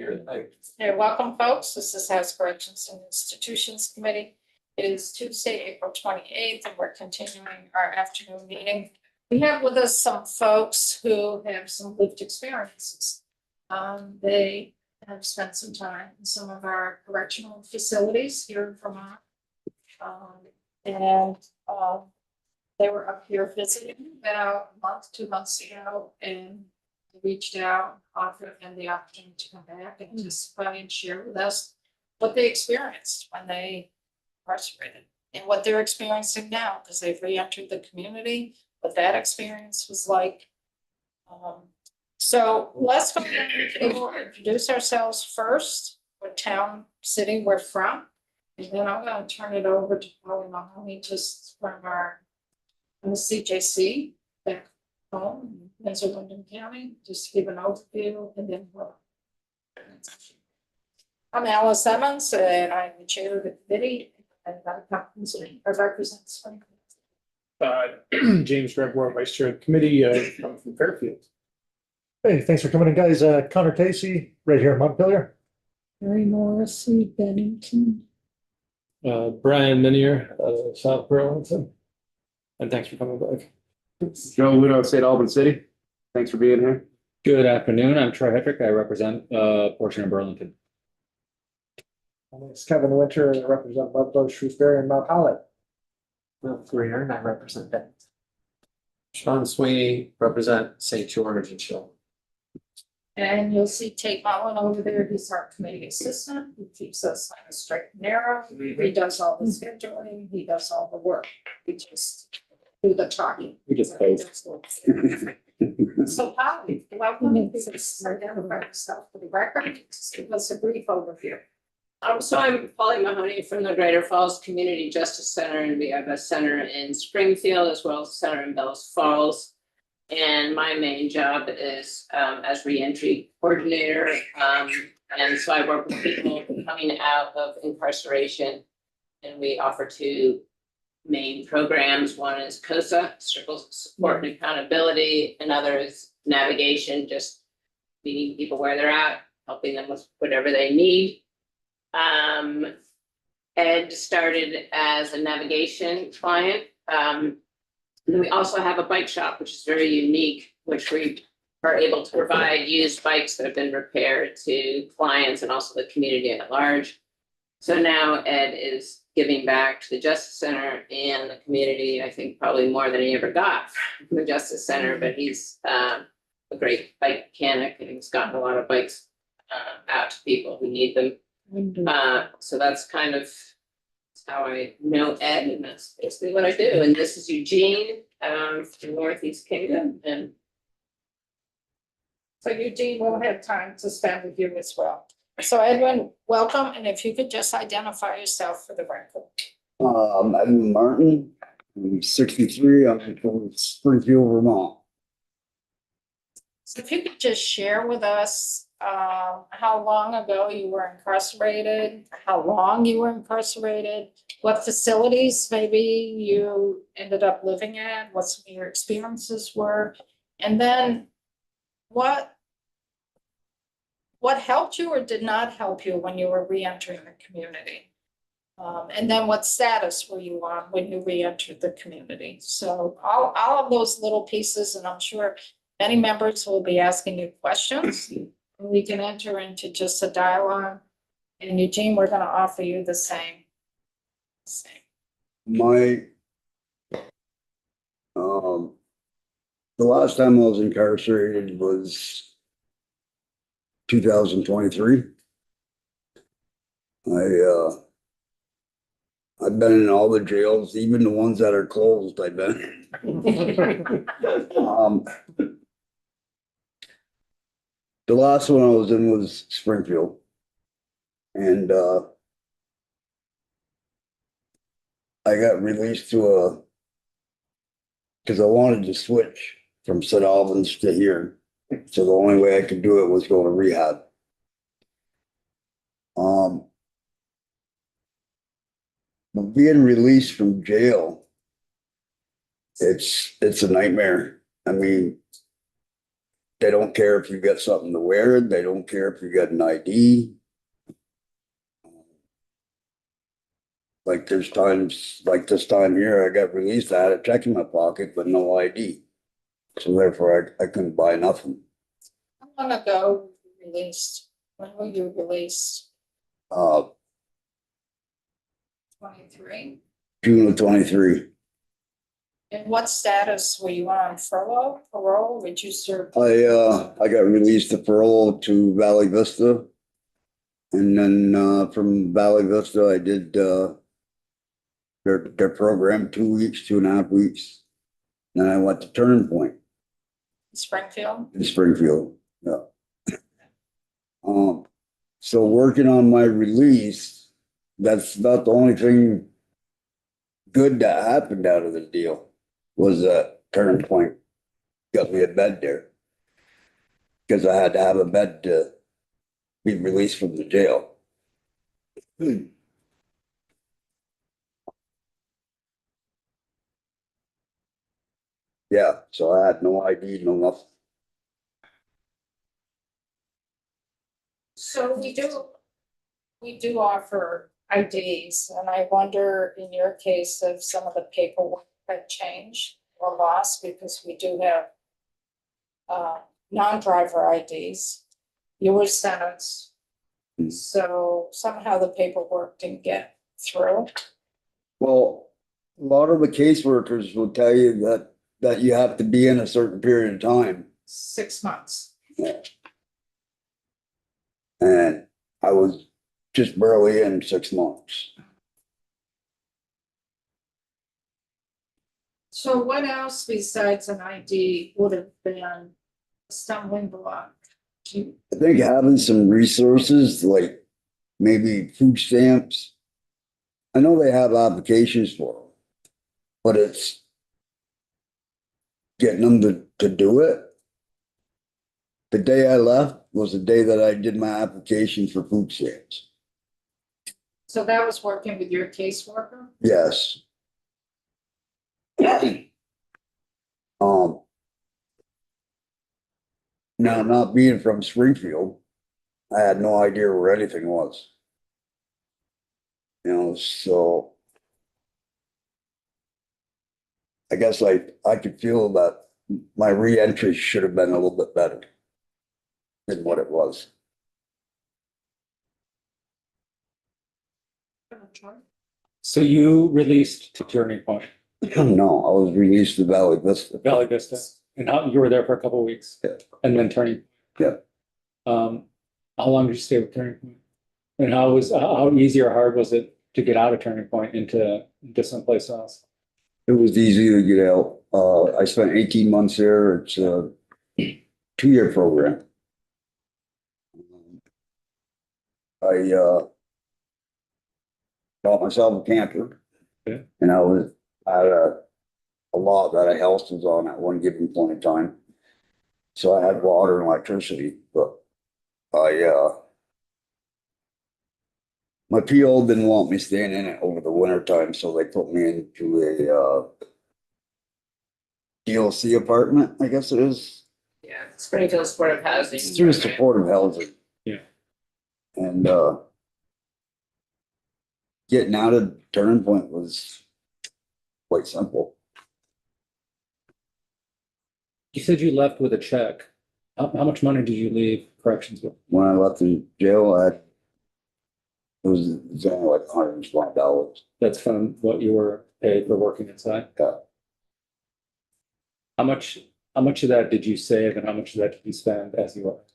here tonight. Hey, welcome, folks. This is House Corrections and Institutions Committee. It is Tuesday, April 28th, and we're continuing our afternoon meeting. We have with us some folks who have some lived experiences. They have spent some time in some of our correctional facilities here in Vermont. They were up here visiting about a month, 2 months ago, and reached out, offered them the opportunity to come back and testify and share with us what they experienced when they incarcerated and what they're experiencing now, because they've re-entered the community, what that experience was like. So let's go ahead and we'll introduce ourselves first, what town, city we're from, and then I'm going to turn it over to Polly Mahoney, just from the CJC back home in Wyndham County, just to give an overview, and then we'll. I'm Alice Emmons, and I'm the chair of the committee, and I represent Springfield. James Gregoire, Vice Chair of the Committee, I'm from Fairfield. Hey, thanks for coming in, guys. Connor Casey, right here in Montpelier. Mary Morrissey, Bennington. Brian Minier, South Burlington. And thanks for coming back. Joe Ludo, St. Albans City. Thanks for being here. Good afternoon. I'm Troy Hedrick. I represent a portion of Burlington. My name is Kevin Winter, and I represent Ludlow, Shrewsbury, and Mount Holly. Will Greer, and I represent that. Sean Sweeney, represent St. George and Chill. And you'll see Tate Mullen over there, he's our committee assistant, he keeps us on a straight and narrow, he does all the scheduling, he does all the work, we just do the talking. We just post. So Polly, welcome, please identify yourself for the record, just give us a brief overview. So I'm Polly Mahoney from the Greater Falls Community Justice Center, and we have a center in Springfield as well as a center in Bells Falls. And my main job is as reentry coordinator. And so I work with people coming out of incarceration, and we offer two main programs. One is COSA, Circle Support and Accountability. Another is navigation, just meeting people where they're at, helping them with whatever they need. Ed started as a navigation client. And we also have a bike shop, which is very unique, which we are able to provide used bikes that have been repaired to clients and also the community at large. So now Ed is giving back to the Justice Center and the community, I think probably more than he ever got from the Justice Center, but he's a great bike mechanic and he's gotten a lot of bikes out to people who need them. So that's kind of how I know Ed, and that's basically what I do. And this is Eugene from Northeast Kingdom. And So Eugene will have time to spend with you as well. So Edwin, welcome, and if you could just identify yourself for the record. I'm Edwin Martin. I'm 63. I'm from Springfield, Vermont. So if you could just share with us how long ago you were incarcerated, how long you were incarcerated, what facilities maybe you ended up living at, what some of your experiences were, and then what helped you or did not help you when you were re-entering the community. And then what status were you on when you re-entered the community? So all of those little pieces, and I'm sure many members will be asking you questions. We can enter into just a dialogue. And Eugene, we're going to offer you the same. My the last time I was incarcerated was 2023. I've been in all the jails, even the ones that are closed. I've been. The last one I was in was Springfield. And I got released because I wanted to switch from St. Albans to here. So the only way I could do it was go to rehab. But being released from jail, it's a nightmare. I mean, They don't care if you got something to wear. They don't care if you got an ID. Like there's times, like this time here, I got released, I had a check in my pocket, but no ID. So therefore I couldn't buy nothing. How long ago were you released? When were you released? Uh, 23? June of 23. And what status were you on? Furlough, parole, reduced or? I got released to furlough to Valley Vista. And then, from Valley Vista, I did, their program 2 weeks, 2.5 weeks. Then I went to Turning Point Springfield? in Springfield, yeah. So working on my release, that's not the only thing good that happened out of the deal, was that Turning Point got me a bed there. Because I had to have a bed to be released from the jail. Yeah, so I had no ID, no nothing. So we do offer IDs, and I wonder in your case if some of the paperwork had changed or lost, because we do have non-driver IDs. You were sentenced, so somehow the paperwork didn't get through. Well, a lot of the caseworkers will tell you that you have to be in a certain period of time. 6 months. And I was just barely in 6 months. So what else besides an ID would have been a stumbling block? I think having some resources like maybe food stamps. I know they have applications for them, but it's getting them to do it. The day I left was the day that I did my application for food stamps. So that was working with your caseworker? Yes. Now, not being from Springfield, I had no idea where anything was. You know, so I guess I could feel that my reentry should have been a little bit better than what it was. So you released to Turning Point, No, I was released to Valley Vista. Valley Vista, and you were there for a couple of weeks? Yeah. And then Turning? Yeah. How long did you stay with Turning Point? And how easy or hard was it to get out of Turning Point into someplace else? It was easy to get out. I spent 18 months there. It's a 2-year program. I bought myself a camper. Okay. And I had a lot that I house was on at one given point in time. So I had water and electricity, but my PO didn't want me staying in it over the winter time, so they put me into a DLC apartment, I guess it is. Yeah, Springfield Supportive Housing. It's through supportive housing. Yeah. And getting out of Turning Point was quite simple. You said you left with a check. How much money did you leave corrections with? When I left in jail, it was only like $120. That's from what you were paid for working inside? Yeah. How much of that did you save and how much of that did you spend as you worked?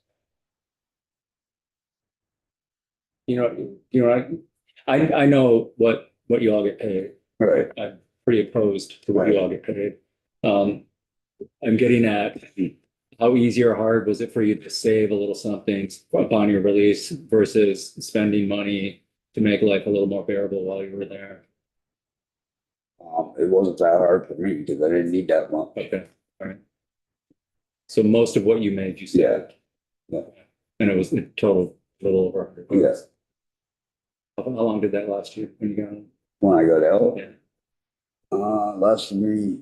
I know what you all get paid. Right. I'm pretty opposed to what you all get paid. I'm getting at how easy or hard was it for you to save a little something upon your release versus spending money to make life a little more bearable while you were there? It wasn't that hard for me because I didn't need that much. Okay, all right. So most of what you made, you saved? Yeah. And it was a total, little over $100. Yes. How long did that last you when you got on? When I got out, Yeah. lasted me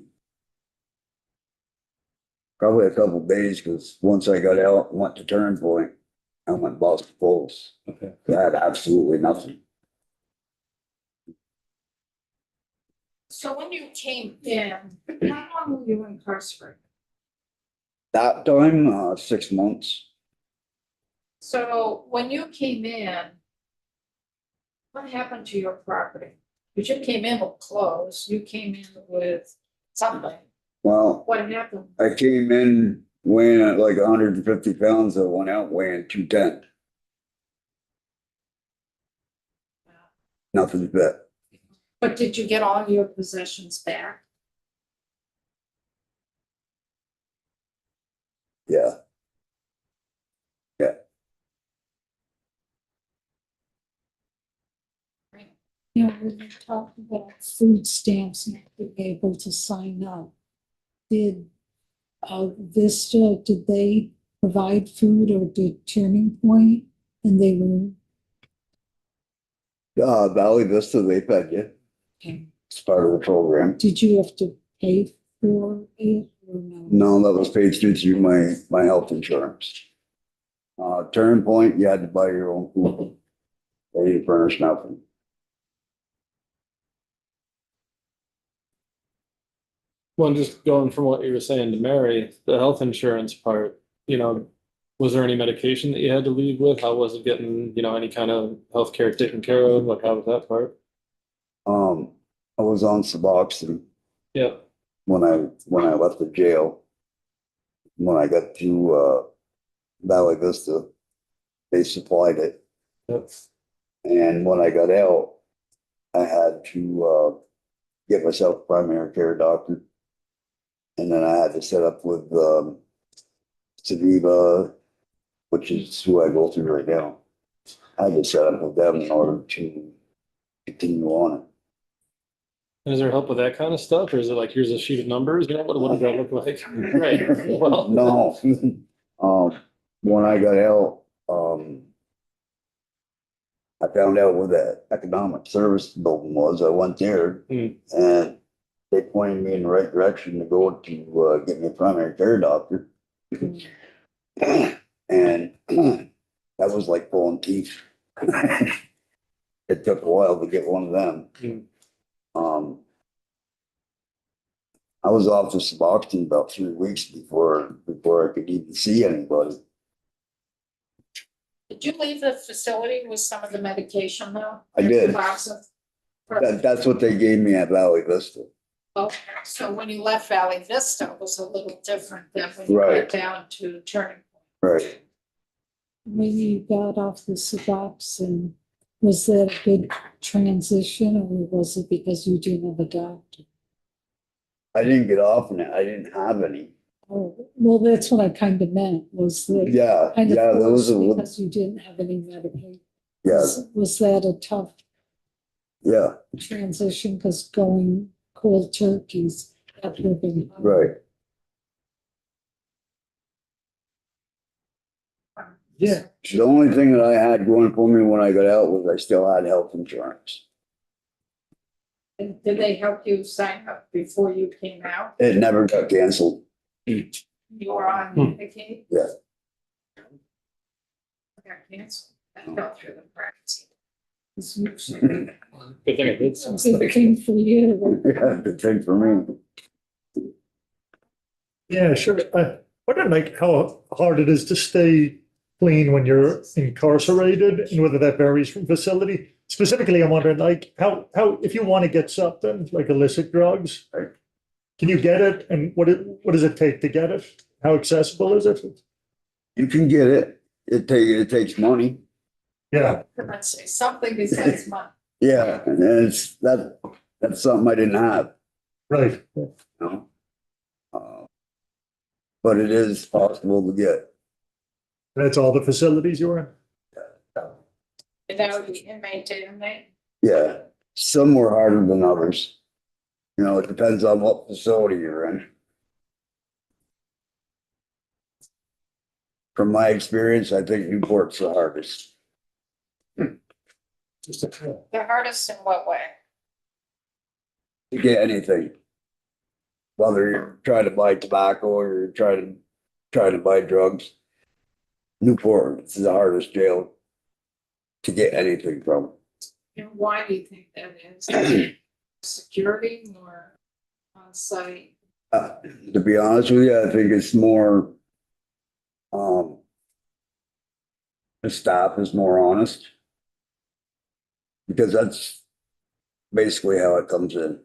probably a couple of days, because once I got out, and went to Turn Point, I went Boston Falls. Okay. I had absolutely nothing. So when you came in, how long were you incarcerated? That time, 6 months. So when you came in, what happened to your property? Because you came in with clothes, you came in with something. Well, What happened? I came in weighing at like 150 pounds. I went out weighing 210. Nothing fit. But did you get all your possessions back? Yeah. You know, when you talk about food stamps and being able to sign up, did Vista, did they provide food or did Turning Point? And they were, Valley Vista, they fed you. okay. It's part of the program. Did you have to pay for it or no? No, that was paid through my health insurance. Turn Point, you had to buy your own food. They didn't furnish nothing. Well, just going from what you were saying to Mary, the health insurance part, you know, was there any medication that you had to leave with? How was it getting, you know, any kind of healthcare taken care of? Like, how was that part? I was on Suboxone Yeah. when I left the jail. When I got to Valley Vista, they supplied it. Yep. And when I got out, I had to get myself a primary care doctor. And then I had to set up with Geneva, which is who I go through right now. I had to set up with them in order to continue on it. Is there help with that kind of stuff? Or is it like, here's a sheet of numbers? You know, what does that look like? Right. Well, No. When I got out, I found out where the economic service building was. I went there and they pointed me in the right direction to go to get me a primary care doctor. And that was like pulling teeth. It took a while to get one of them. I was off the Suboxone about 3 weeks before I could even see anybody. Did you leave the facility with some of the medication though? I did. Box of- That's what they gave me at Valley Vista. Okay, so when you left Valley Vista, it was a little different than when you Right. went down to Turning Point. Right. When you got off the Suboxone, was that a good transition or was it because you didn't have a doctor? I didn't get off on it. I didn't have any. Oh, well, that's what I kind of meant, was that Yeah, kind of yeah, there was forced a little, because you didn't have any medication? yeah, Was that a tough yeah, transition, because going cold turkeys after being. right. Yeah. The only thing that I had going for me when I got out was I still had health insurance. And did they help you sign up before you came out? It never got canceled. You were on Medicaid? Yeah. Got canceled. I fell through the cracks. good thing I did some stuff. Good thing for you. Yeah, good thing for me. Yeah, sure. Wondering like how hard it is to stay clean when you're incarcerated and whether that varies from facility. Specifically, I'm wondering like how if you want to get something like illicit drugs, Right. can you get it? And what does it take to get it? How accessible is it? You can get it. It takes money. Yeah, Let's say something besides money. Yeah, and that's something I didn't have, right. you know? But it is possible to get. That's all the facilities you were in? And that would be inmate to inmate. Yeah, some were harder than others. You know, it depends on what facility you're in. From my experience, I think Newport's the hardest. The hardest in what way? To get anything. whether you're trying to buy tobacco or you're trying to buy drugs. Newport is the hardest jail to get anything from. And why do you think that is? Security or on site? To be honest with you, I think it's more, the staff is more honest. Because that's basically how it comes in.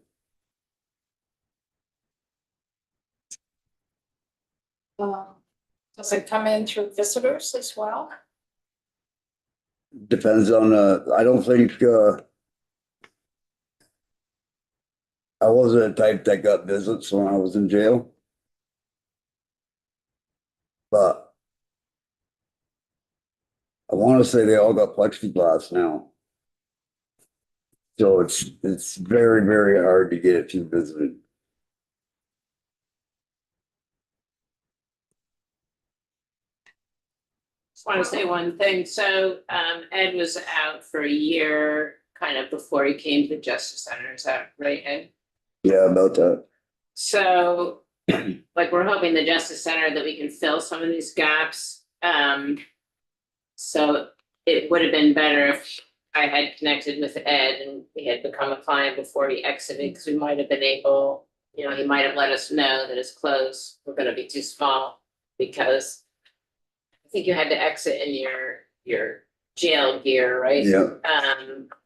Does it come in through visitors as well? Depends on, I don't think, I wasn't the type that got visits when I was in jail. But I want to say they all got plexiglass now. So it's very, very hard to get it to visit. Just want to say one thing. So Ed was out for a year kind of before he came to the Justice Center. Is that right, Ed? Yeah, about that. So like we're hoping the Justice Center that we can fill some of these gaps. So it would have been better if I had connected with Ed and he had become a client before he exited, because we might have been able, you know, he might have let us know that his clothes were gonna be too small, because I think you had to exit in your jail gear, right? Yeah.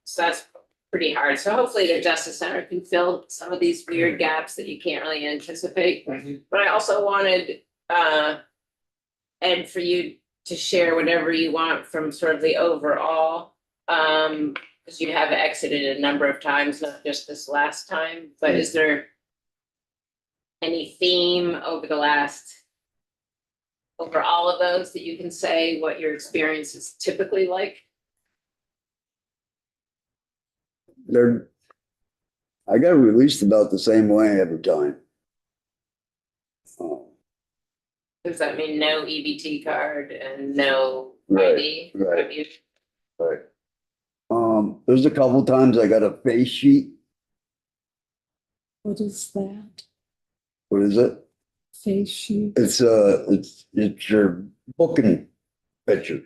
So that's pretty hard. So hopefully the Justice Center can fill some of these weird gaps that you can't really anticipate. But I also wanted, Ed, for you to share whatever you want from sort of the overall, because you have exited a number of times, not just this last time, but is there any theme over all of those that you can say what your experience is typically like? I got released about the same way every time. Does that mean no EBT card and no Right, ID? right. Have you- Right. There's a couple times I got a face sheet. What is that? What is it? Face sheet? It's your booking picture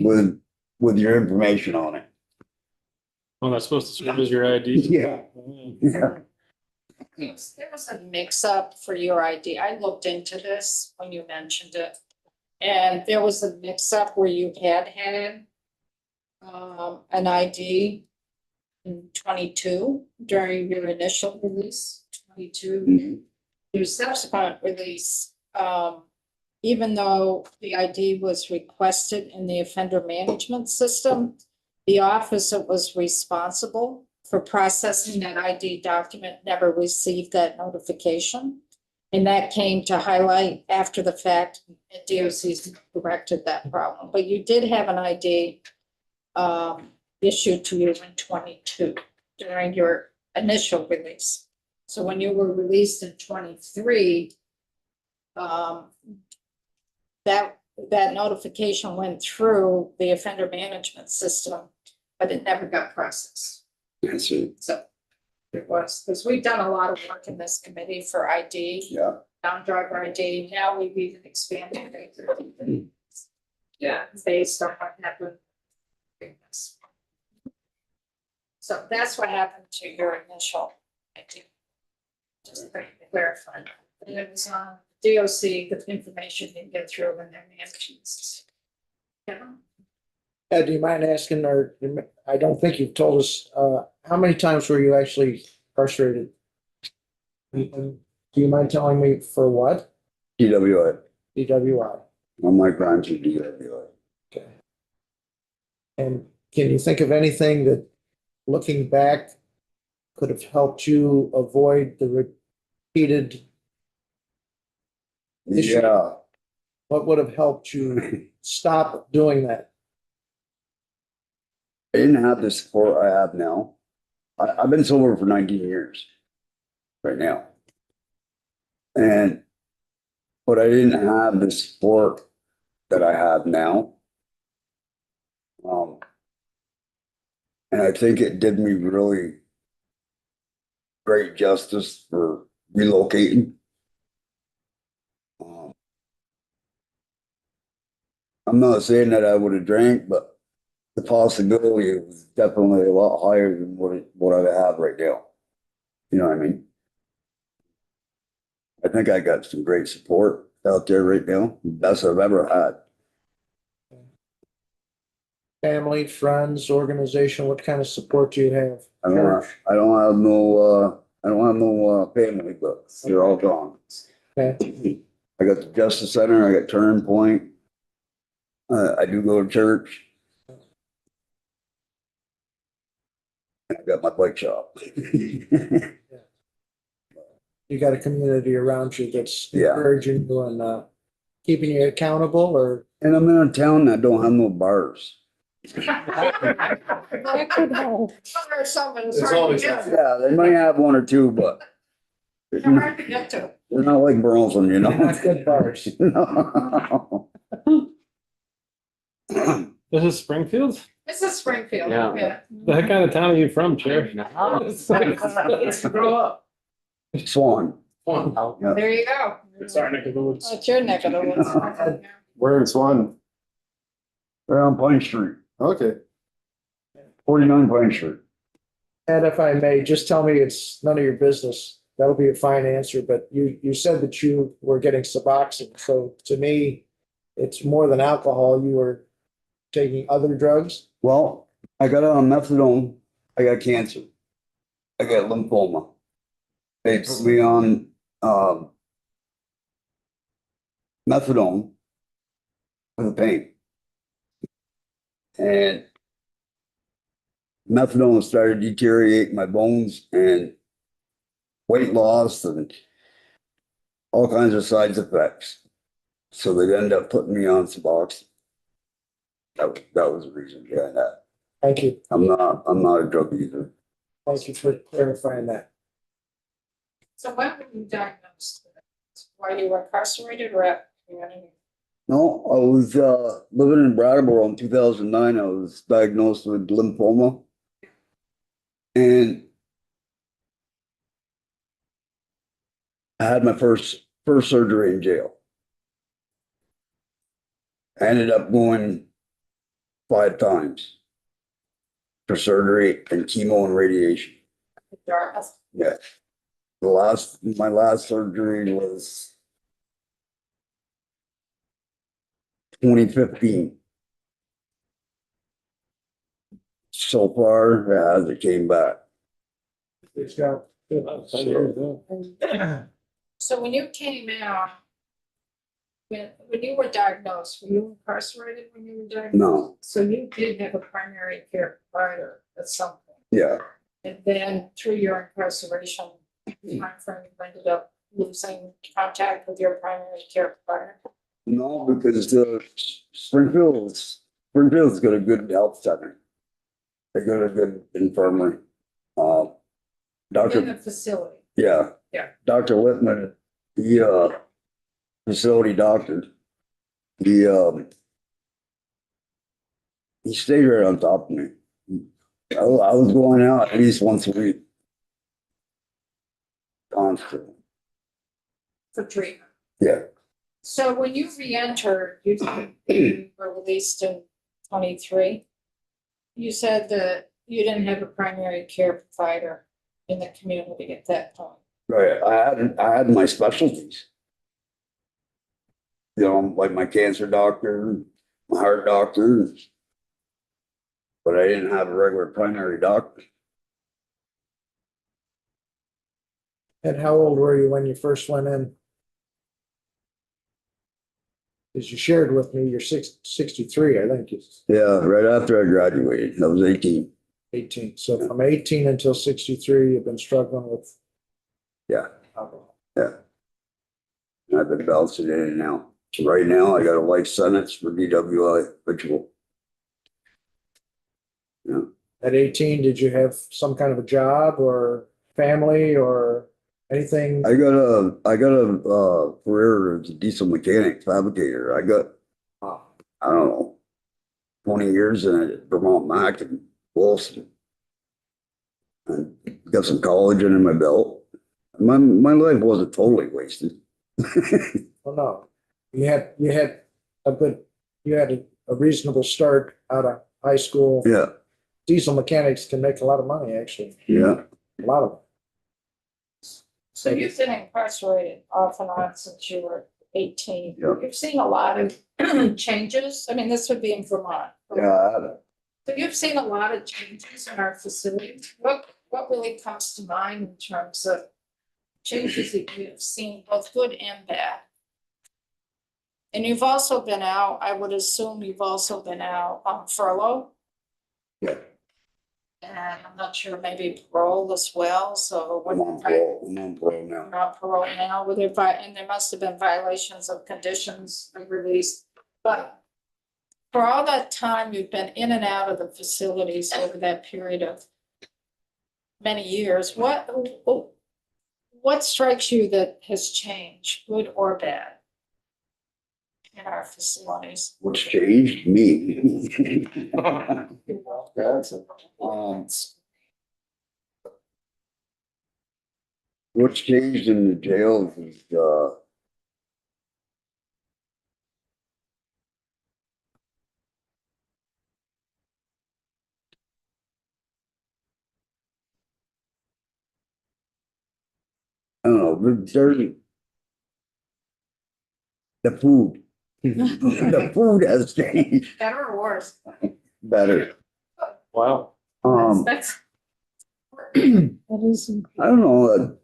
with your information on it. Oh, that's supposed to serve as your ID? Yeah. Yeah. Yes, there was a mix-up for your ID. I looked into this when you mentioned it. And there was a mix-up where you had an ID in 22 during your initial release, 22. Your subsequent release, even though the ID was requested in the offender management system, the office that was responsible for processing that ID document never received that notification. And that came to highlight after the fact, and DOC's corrected that problem. But you did have an ID issued to you in 22 during your initial release. So when you were released in 23, that notification went through the offender management system, but it never got processed. That's it. So it was, because we've done a lot of work in this committee for ID, Yeah. non-driver ID. Now we've even expanded it. Yeah, based on what happened. So that's what happened to your initial ID. Just to clarify. And it was on DOC, the information didn't get through in their management system. Yeah. Ed, do you mind asking, or I don't think you've told us, how many times were you actually incarcerated? Do you mind telling me for what? DWI. DWI. All my crimes are DWI. Okay. And can you think of anything that, looking back, could have helped you avoid the repeated? Issue. Yeah. What would have helped you stop doing that? I didn't have the support I have now. I've been sober for 19 years right now. But I didn't have the support that I have now. And I think it did me really great justice for relocating. I'm not saying that I would have drank, but the possibility was definitely a lot higher than what I have right now. You know what I mean? I think I got some great support out there right now, best I've ever had. Family, friends, organization, what kind of support do you have? I don't have no family, but they're all gone. Okay. I got the Justice Center, I got Turning Point. I do go to church. I got my bike shop. You got a community around you that's Yeah. encouraging you and keeping you accountable, or And I'm in a town that don't have no bars. That could help. Or someone, it's It's hard to always get to. Yeah, they might have one or two, but They're hard to get to. they're not like Burleson, you know? not good bars? No. This is Springfield? This is Springfield, Yeah. yeah. The heck kind of town are you from, Chair? Grow up. Swan. There you go. It's our neck of the woods. That's your neck of the woods. We're in Swan. They're on Pine Street, Okay. 49 Pine Street. And if I may, just tell me it's none of your business. That'll be a fine answer, but you said that you were getting Suboxone. So to me, it's more than alcohol. You were taking other drugs? Well, I got on methadone. I got cancer. I got lymphoma. They put me on methadone for the pain. And methadone started deteriorating my bones and weight loss and all kinds of side effects. So they ended up putting me on Suboxone. That was the reason behind that. Thank you. I'm not a drug user. Thank you for clarifying that. So when were you diagnosed? While you were incarcerated or at community? No, I was living in Brattleboro in 2009. I was diagnosed with lymphoma. And I had my first surgery in jail. I ended up going 5 times for surgery and chemo and radiation. Dartmouth? Yeah. My last surgery was 2015. So far, it hasn't came back. It's got. So when you came out, when you were diagnosed, were you incarcerated when you were diagnosed? No, So you did have a primary care provider at some point. yeah. And then through your incarceration timeframe, you ended up losing contact with your primary care provider. No, because Springfield's got a good health center. They got a good infirmary. In Doctor, the facility. yeah. Yeah. Dr. Littman, the facility doctor, he stayed right on top of me. I was going out at least once a week. Constantly. For treatment. Yeah. So when you re-entered, you were released in 23. You said that you didn't have a primary care provider in the community at that point. Right. I had my specialties. You know, like my cancer doctor, my heart doctor. But I didn't have a regular primary doctor. And how old were you when you first went in? As you shared with me, you're 63, I think it's Yeah, right after I graduated, I was 18. 18. So from 18 until 63, you've been struggling with Yeah, alcohol. yeah. And I've been balancing in and out. So right now, I got a life sentence for DWI ritual. Yeah, At 18, did you have some kind of a job or family or anything? I got a career as a diesel mechanic fabricator. I got, I don't know, 20 years in it at Vermont Mac and Wilson. And got some college under my belt. My life wasn't totally wasted. Well, no, you had a reasonable start out of high school. Yeah, Diesel mechanics can make a lot of money, actually, yeah. a lot of them. So you've been incarcerated off and on since you were 18. Yep. You've seen a lot of changes. I mean, this would be in Vermont. Yeah, So you've seen a lot of changes in our facilities. What really comes to mind in terms of changes that you have seen, both good and bad? And you've also been out, I would assume you've also been out on furlough. Yeah. And I'm not sure, maybe parole as well, so what? I'm on parole now. You're on parole now, and there must have been violations of conditions of release, but for all that time you've been in and out of the facilities over that period of many years, what strikes you that has changed, good or bad, in our facilities? What's changed? Me. What's changed in the jails is, I don't know, the dirty. The food. The food has changed Better or worse? better. Wow. That's, That is, I don't know,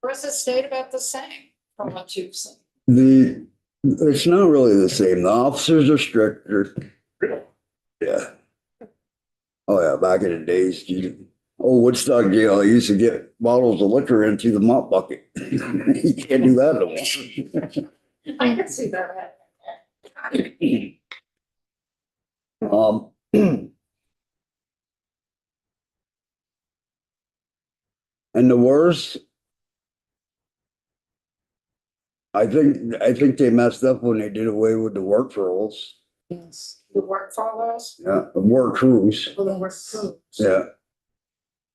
or has it stayed about the same from what you've seen? it's not really the same. The officers are stricter. Yeah. Oh yeah, back in the days, Woodstock jail, I used to get bottles of liquor into the mop bucket. You can't do that no more. I can see that. And the worst, I think they messed up when they did away with the work patrols. yes, The work follows, Yeah, the work crews. or the work crews? Yeah,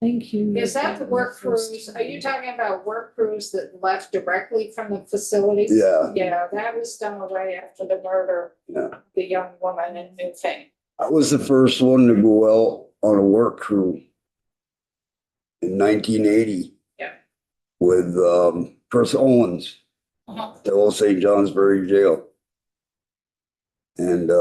thank you. Is that the work crews? Are you talking about work crews that left directly from the facilities? yeah, Yeah, that was done away after the murder yeah. of the young woman in Newfane. I was the first one to go out on a work crew in 1980. Yeah. With Chris Owens, the old St. Johnsbury jail. And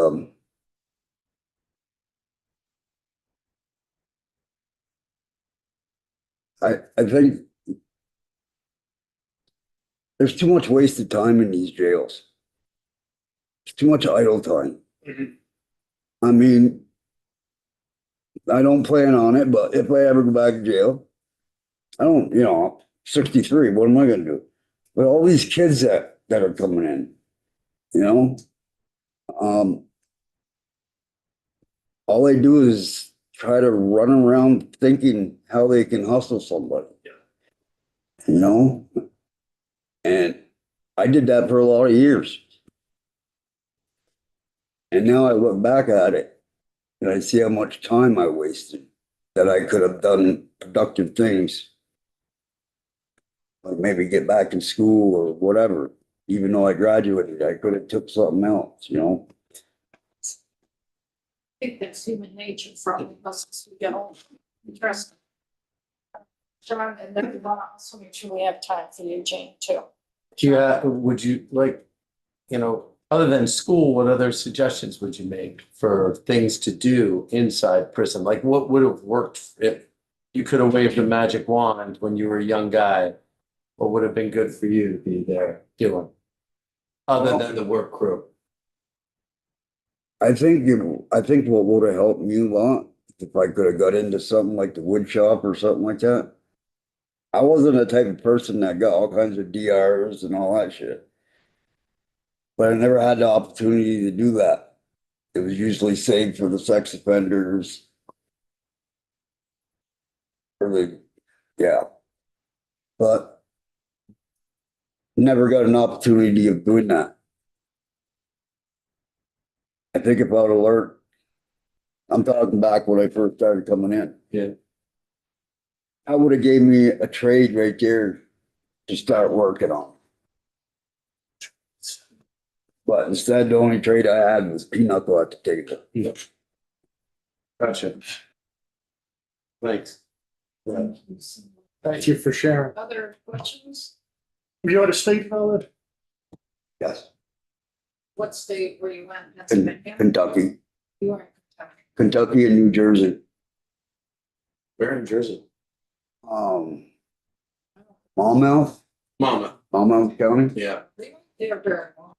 I think there's too much wasted time in these jails. There's too much idle time. I mean, I don't plan on it, but if I ever go back to jail, I don't, 63, what am I gonna do? But all these kids that are coming in, all they do is try to run around thinking how they can hustle somebody. And I did that for a lot of years. And now I look back at it and I see how much time I wasted, that I could have done productive things. Like maybe get back in school or whatever. Even though I graduated, I could have took something else, I think that's human nature from us as we get older. Interesting. John, and then we want to also make sure we have time for Eugene too. Would you like, other than school, what other suggestions would you make for things to do inside prison? Like what would have worked if you could have waved a magic wand when you were a young guy? What would have been good for you to be there doing? Other than the work crew? I think what would have helped me a lot, if I could have got into something like the wood shop or something like that. I wasn't the type of person that got all kinds of DRs and all that shit. But I never had the opportunity to do that. It was usually saved for the sex offenders. Yeah. But never got an opportunity of doing that. I think if I would have learned, I'm talking back when I first started coming in. Yeah. I would have gave me a trade right there to start working on. But instead, the only trade I had was pinochle at the table. Gotcha. Thanks. Thank you for sharing. Other questions? Were you out of state for all that? Yes, What state were you in? Pennsylvania? Kentucky, You were in Kentucky. Kentucky and New Jersey. Where in Jersey? Monmouth, Mama. Monmouth County. Yeah. They weren't there very long.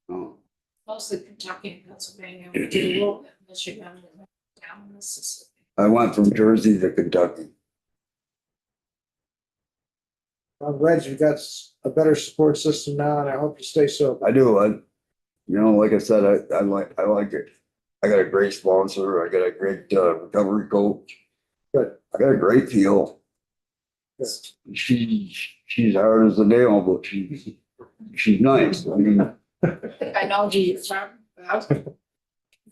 Oh, Mostly Kentucky and Pennsylvania. We did a little bit in Michigan and down in Mississippi. I went from Jersey to Kentucky. I'm glad you've got a better support system now, and I hope you stay so. I do. Like I said, I like it. I got a great sponsor. I got a great recovery coach. Good. I got a great feel. She's hard as a nail, but she's nice. I mean, I know who you're talking about.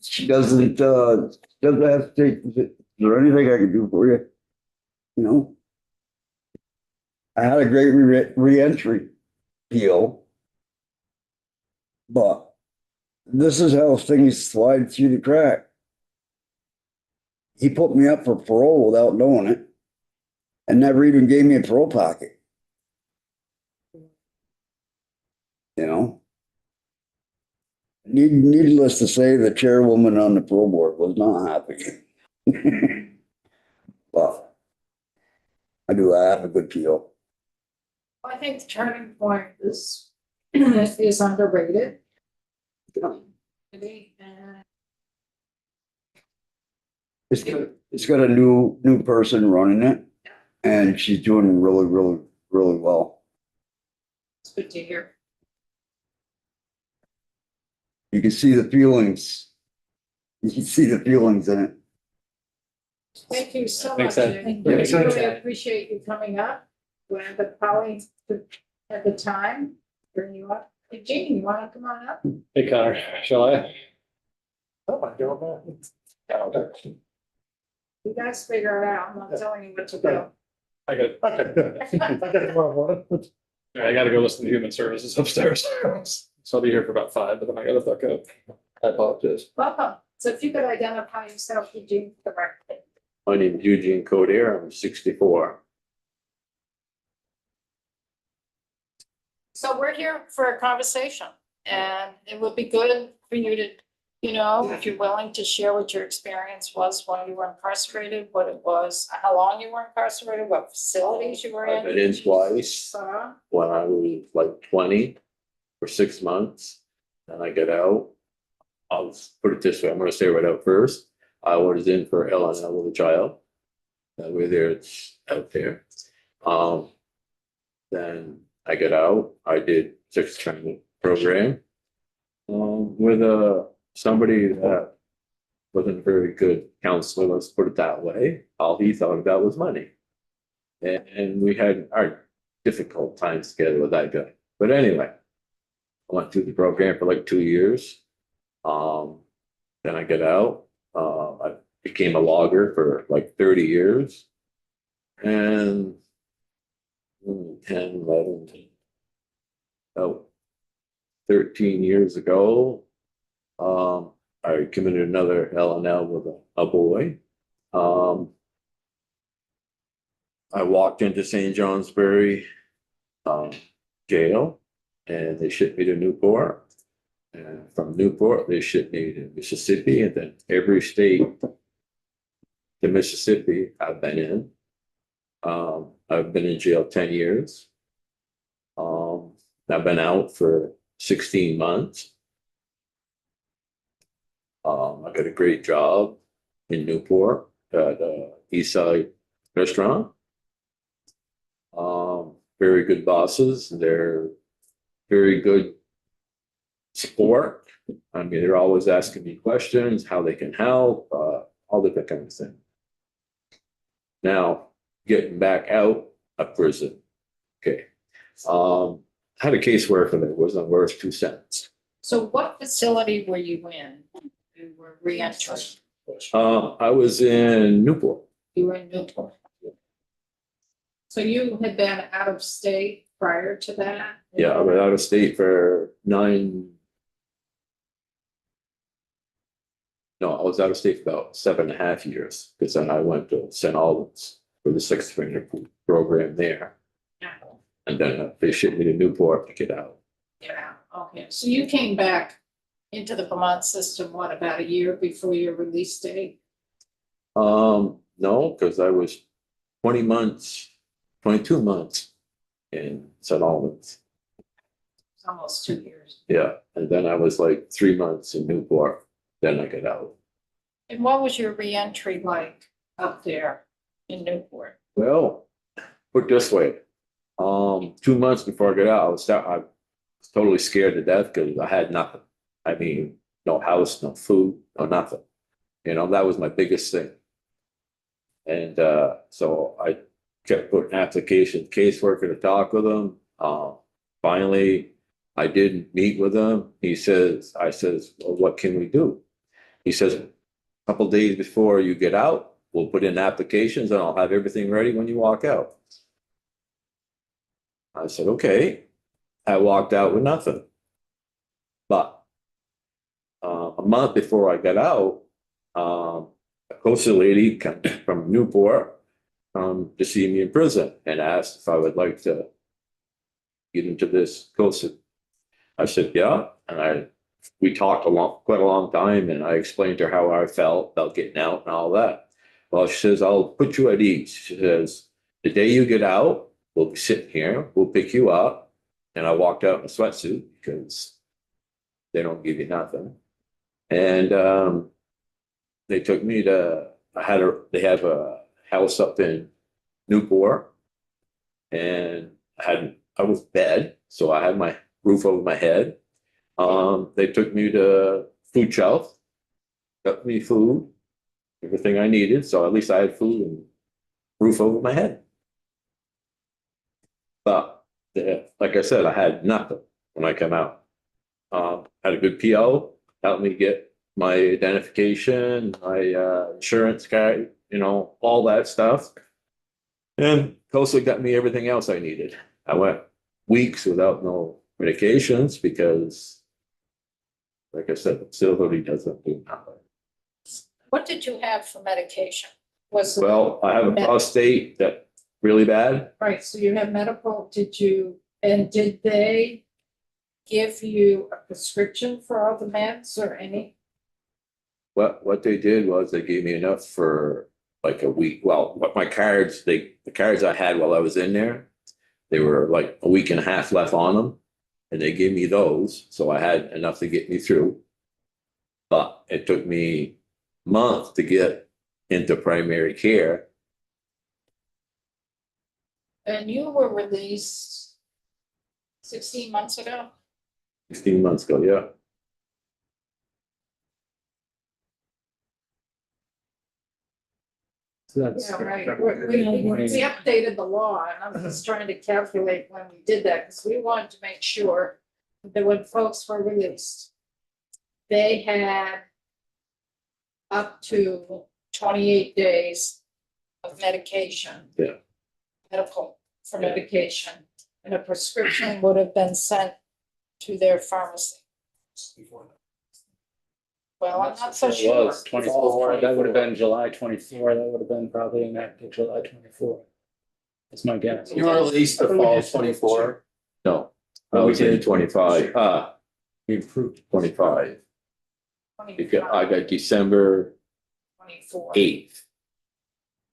she doesn't have to take, is there anything I can do for you? You know? I had a great re-entry deal. But this is how things slide through the crack. He put me up for parole without knowing it and never even gave me a parole packet. You know? Needless to say, the chairwoman on the parole board was not happy. But I have a good feel. I think the Turning Point is underrated. And It's got a new person running it, and she's doing really well. it's good to hear. You can see the feelings. You can see the feelings in it. Thank you so Thanks, much. Ed. Jane. Yeah, We thanks, really Ed. appreciate you coming up. When the colleagues had the time, bring you up. Hey, Jane, you want to come on up? Hey Connor, shall I? Oh, my God. You guys figure it out. I'm not telling you what to do. I got, Okay, good. I got tomorrow morning. I gotta go listen to human services upstairs. So I'll be here for about 5, but then I gotta fuck up. I apologize. Welcome. So if you could identify yourself, Eugene, for the record. My name is Eugene Codier. I'm 64. So we're here for a conversation, and it would be good for you to, if you're willing to share what your experience was while you were incarcerated, what it was, how long you were incarcerated, what facilities you were I've in. been in twice Uh, when I was like 20 for 6 months. Then I get out. I'll put it this way. I'm going to say right out first. I was in for LNL with a child. That way there, it's out there. Then I get out. I did 6 training program with somebody that wasn't a very good counselor, let's put it that way. All he thought about was money. And we had our difficult times together with that guy. But anyway, I went through the program for like 2 years. Then I get out. I became a logger for like 30 years. And 10, 11, 13 years ago, I committed another LNL with a boy. I walked into St. Johnsbury jail, and they shipped me to Newport. And from Newport, they shipped me to Mississippi, and then every state to Mississippi I've been in. I've been in jail 10 years. I've been out for 16 months. I got a great job in Newport at Eastside Restaurant. Very good bosses. They're very good support. I mean, they're always asking me questions, how they can help, all different kinds of things. Now, getting back out of prison. Okay. I had a caseworker that wasn't worth 2 cents. So what facility were you in? You were re-entering. I was in Newport. You were in Newport. So you had been out of state prior to that? Yeah, I was out of state for 9. No, I was out of state for about 7.5 years, because then I went to St. Albans for the sixth finger program there. Yeah. And then they shipped me to Newport to get out. Yeah, okay, so you came back into the Vermont system, what, about a year before your release date? No, because I was 20 months, 22 months in St. Albans. It's almost 2 years. Yeah, and then I was like 3 months in Newport, then I got out. And what was your reentry like up there in Newport? Well, put it this way, 2 months before I got out, I was totally scared to death because I had nothing. I mean, no house, no food, no nothing. You know, that was my biggest thing. And so I kept putting application, caseworker to talk with him. Finally, I did meet with him. I says, well, what can we do? He says, a couple days before you get out, we'll put in applications and I'll have everything ready when you walk out. I said, okay. I walked out with nothing. But a month before I got out, a coastal lady came from Newport to see me in prison and asked if I would like to get into this coastal. I said, yeah. And we talked quite a long time, and I explained to her how I felt about getting out and all that. Well, she says, I'll put you at ease. She says, the day you get out, we'll be sitting here, we'll pick you up. And I walked out in a sweatsuit because they don't give you nothing. And they took me to, they have a house up in Newport, and I was bed, so I had my roof over my head. They took me to food shelf, got me food, everything I needed, so at least I had food and roof over my head. But like I said, I had nothing when I came out. Had a good PO, helped me get my identification, my insurance card, all that stuff. And Coastal got me everything else I needed. I went weeks without no medications because, like I said, the facility doesn't do nothing. What did you have for medication? Was it? Well, I have a prostate that really bad. Right, so you have medical, did they give you a prescription for all the meds or any? What they did was they gave me enough for like a week. Well, what my cards, the cards I had while I was in there, they were like a week and a half left on them. And they gave me those, so I had enough to get me through. But it took me a month to get into primary care. And you were released 16 months ago? 16 months ago, yeah. So that's. Yeah, right. We updated the law, and I'm just trying to calculate when we did that, because we wanted to make sure that when folks were released, they had up to 28 days of medication. Yeah. Medical for medication, and a prescription would have been sent to their pharmacy. Well, I'm not so It sure. was 24, that would have been July 24, that would have been probably enacted July 24. That's my guess. You were released the fall 24. No, I was in 25. We improved. 25. I got December 24. 8th.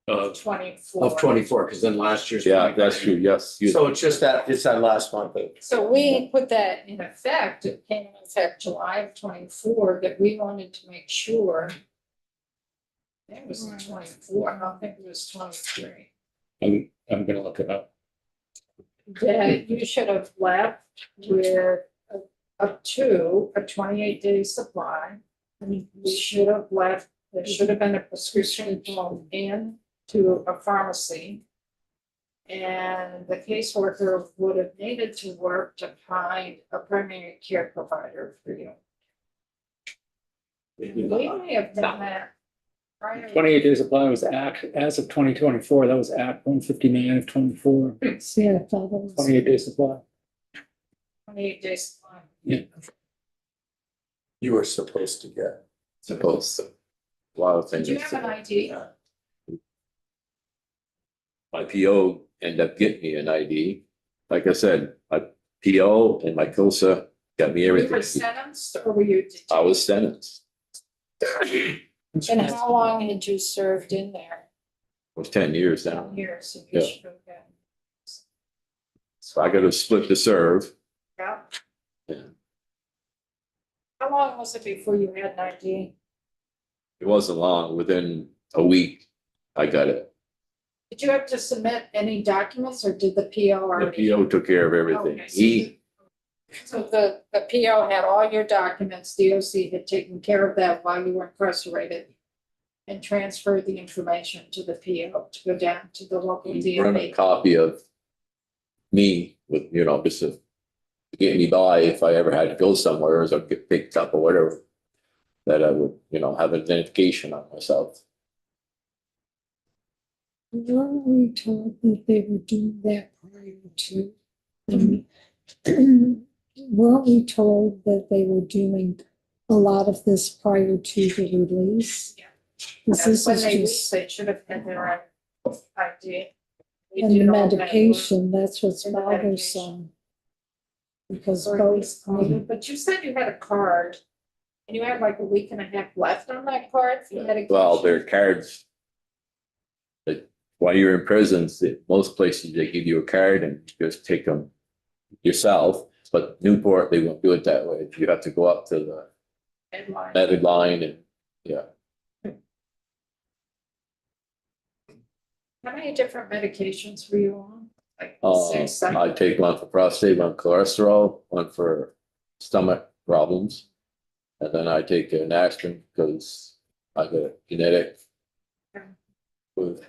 Of 24. Of 24, because then last year's. Yeah, that's true. Yes. So it's just it's that last month of. So we put that in effect, it came in effect July of 24, that we wanted to make sure. It was 24, I don't think it was 23. I'm gonna look it up. That you should have left with up to a 28-day supply. And we should have left, there should have been a prescription flown in to a pharmacy. And the caseworker would have needed to work to find a primary care provider for you. We may have done that Prior- 28 day supply was Act, as of 2024, that was Act 159 of 24, See, I thought it was. 28 day supply. 28 days. You were supposed to get. Supposed to. A lot of Did things. you have an ID? My PO ended up getting me an ID. Like I said, my PO and my COSA got me You were everything. sentenced or were you? I was sentenced. And how long had you served in there? It was 10 years now. 10 years. So you Yeah. should have been. So I got to split the serve. Yeah. Yeah. How long was it before you had an ID? It wasn't long. Within a week, I got it. Did you have to submit any documents or did the PO The already? PO took care of everything. Okay, He, so the PO had all your documents, DOC had taken care of that while you were incarcerated. And transferred the information to the PO to go down to the local he run a DMV. copy of me with, just to get me by if I ever had to go somewhere or get picked up or whatever. That I would, have an identification on myself. Weren't we told that they were doing that prior to? Weren't we told that they were doing a lot of this prior to the release? Yeah. 'Cause this When is they just, they should have had their own ID. They and the did all that work. medication, that's what's And the medication. bothersome. Because Or at least, both, but you said you had a card. And you had like a week and a half left on that card for medication. Well, their cards. That while you're in prison, most places they give you a card and you just take them yourself. But Newport, they won't do it that way. You have to go up to the Deadline. medic line and, yeah. How many different medications were you on? Like six, seven? I take one for prostate, one for cholesterol, one for stomach problems. And then I take an aspirin because I got a genetic. With,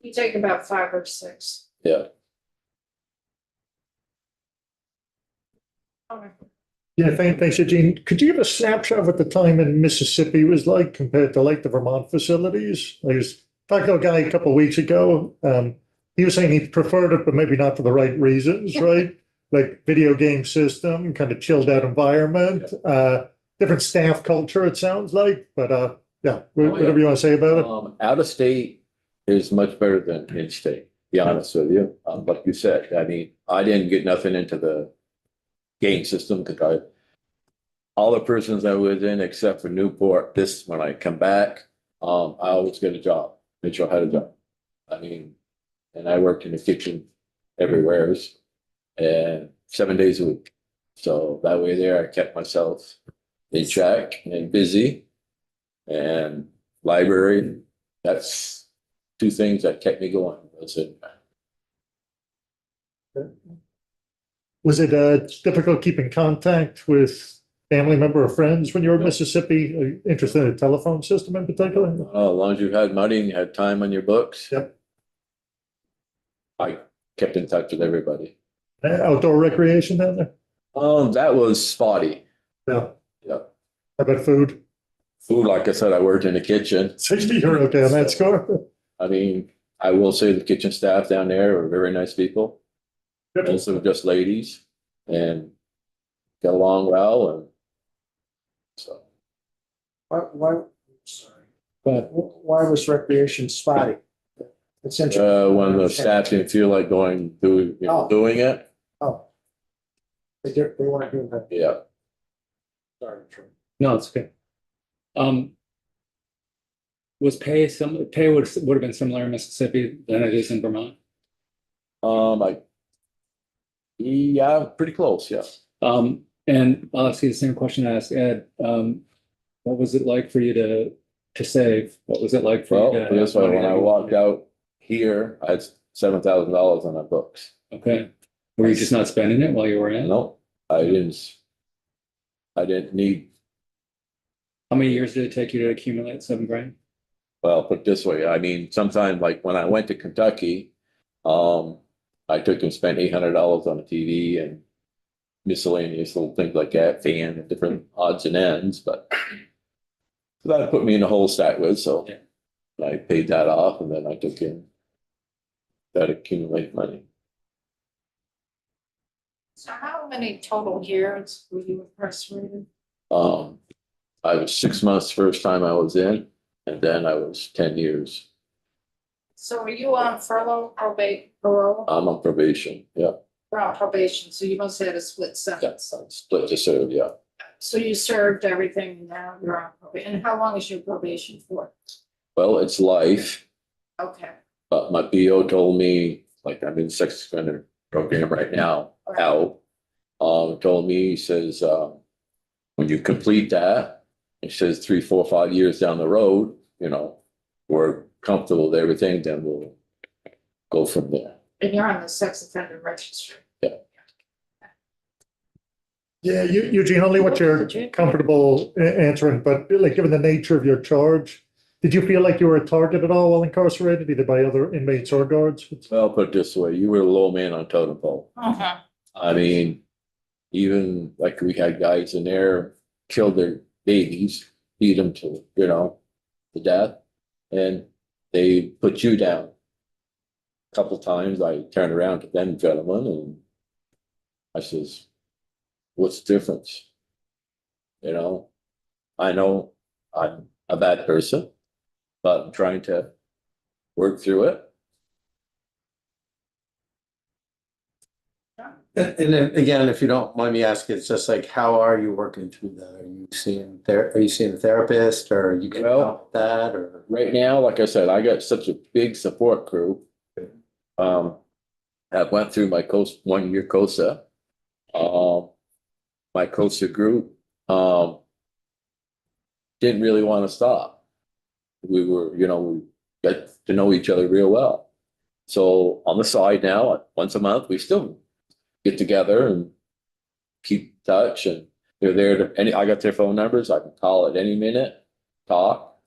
You take about 5 or 6. yeah, Okay. Yeah, thanks, Eugene. Could you give a snapshot of what the time in Mississippi was like compared to like the Vermont facilities? I was talking to a guy a couple of weeks ago. He was saying he preferred it, but maybe not for the right reasons, right? Like video game system, kind of chilled out environment, different staff culture, it sounds like, but yeah, whatever you want to say about it. out of state is much better than in state, to be honest with you. Like you said, I mean, I didn't get nothing into the game system because all the prisons I was in, except for Newport, when I come back, I always get a job. Mitchell had a job. I mean, and I worked in the kitchen everywhere and 7 days a week. So that way there, I kept myself in check and busy. And library, that's 2 things that kept me going. That's it. Was it difficult keeping contact with family member or friends when you were in Mississippi? Are you interested in the telephone system in particular? As long as you had money and you had time on your books. Yep. I kept in touch with everybody. Outdoor recreation down there? That was spotty. Yeah. Yeah. How about food? Food, like I said, I worked in the kitchen. 60, you're okay on that score? I mean, I will say the kitchen staff down there are very nice people. Also just ladies and get along well and so. Sorry. But why was recreation spotty? It's interesting. When the staff didn't feel like doing it, Oh. They weren't doing that. yeah. Sorry, Troy. No, it's okay. Was pay would have been similar in Mississippi than it is in Vermont? Yeah, pretty close, yeah. And I'll ask you the same question I asked Ed. What was it like for you to save? What was it like for Well, you to? this way, when I walked out here, I had $7,000 on my books. Okay. Were you just not spending it while you were in? No, I didn't need, How many years did it take you to accumulate $7,000? well, put it this way, I mean, sometimes like when I went to Kentucky, I took and spent $800 on a TV and miscellaneous little things like that, fan and different odds and ends, but that put me in a hole stack with, so. Yeah. I paid that off and then I took in that accumulated money. So how many total years were you incarcerated? I was 6 months first time I was in, and then I was 10 years. So were you on furlough, parole, I'm on probation, yeah, or on probation? So you must have had a split yeah, sentence. split to serve, yeah. So you served everything and now you're on probation. And how long is your probation for? Well, it's life, Okay. but my PO told me, like, I'm in the sex offender program right now, out. Told me, he says, when you complete that, he says 3, 4, 5 years down the road, we're comfortable with everything, then we'll go from there. And you're on the sex offender registry. Yeah, Eugene, only what you're comfortable answering, but like, given the nature of your charge, did you feel like you were a target at all while incarcerated, either by other inmates or guards? Well, put it this way, you were the low man on totem pole. Uh-huh. I mean, even like we had guys in there kill their babies, beat them to, to death, and they put you down. A couple of times I turned around to them gentlemen and I says, what's the difference? I know I'm a bad person, but I'm trying to work through it. And then again, if you don't mind me asking, it's just like, how are you working through that? Are you seeing a therapist, or are you getting help with that, or? Right now, like I said, I got such a big support crew. I went through my 1 year COSA. My COSA group, didn't really want to stop. We were, we got to know each other real well. So on the side now, once a month, we still get together and keep in touch, and they're there to I got their phone numbers. I can call at any minute, talk.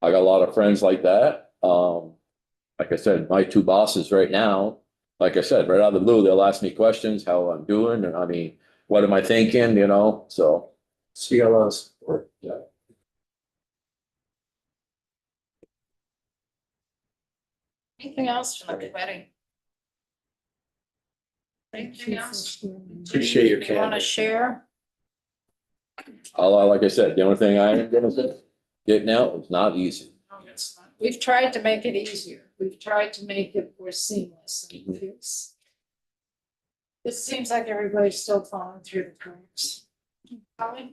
I got a lot of friends like that. Like I said, my 2 bosses right now, like I said, right out of the blue, they'll ask me questions, how I'm doing, and I mean, what am I thinking, so. So you got a lot of support. Yeah. Anything else from the committee? Anything else? Appreciate your You want to candor. share? Like I said, the only thing I am gonna say, getting out is not easy. No, it's not. We've tried to make it easier. We've tried to make it more seamless. It seems like everybody's still falling through the cracks. I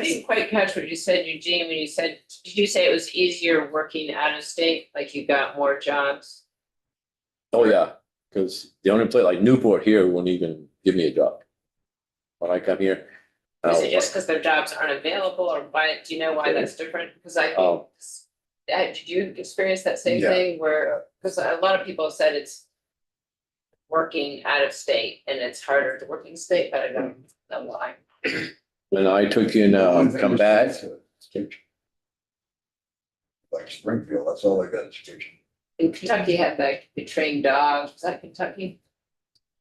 didn't quite catch what you said, Eugene, when you said, did you say it was easier working out of state, like you got more jobs? Oh, yeah, because the only place like Newport here won't even give me a job. When I come here. Is it just because their jobs aren't available, or why, do you know why that's different? Because I Oh. think, did you experience that same Yeah. thing where, because a lot of people have said it's working out of state and it's harder to work in state, but I don't know why. When I took in, come back, Like Springfield, that's all they got is station. In Kentucky had the trained dogs, was that Kentucky?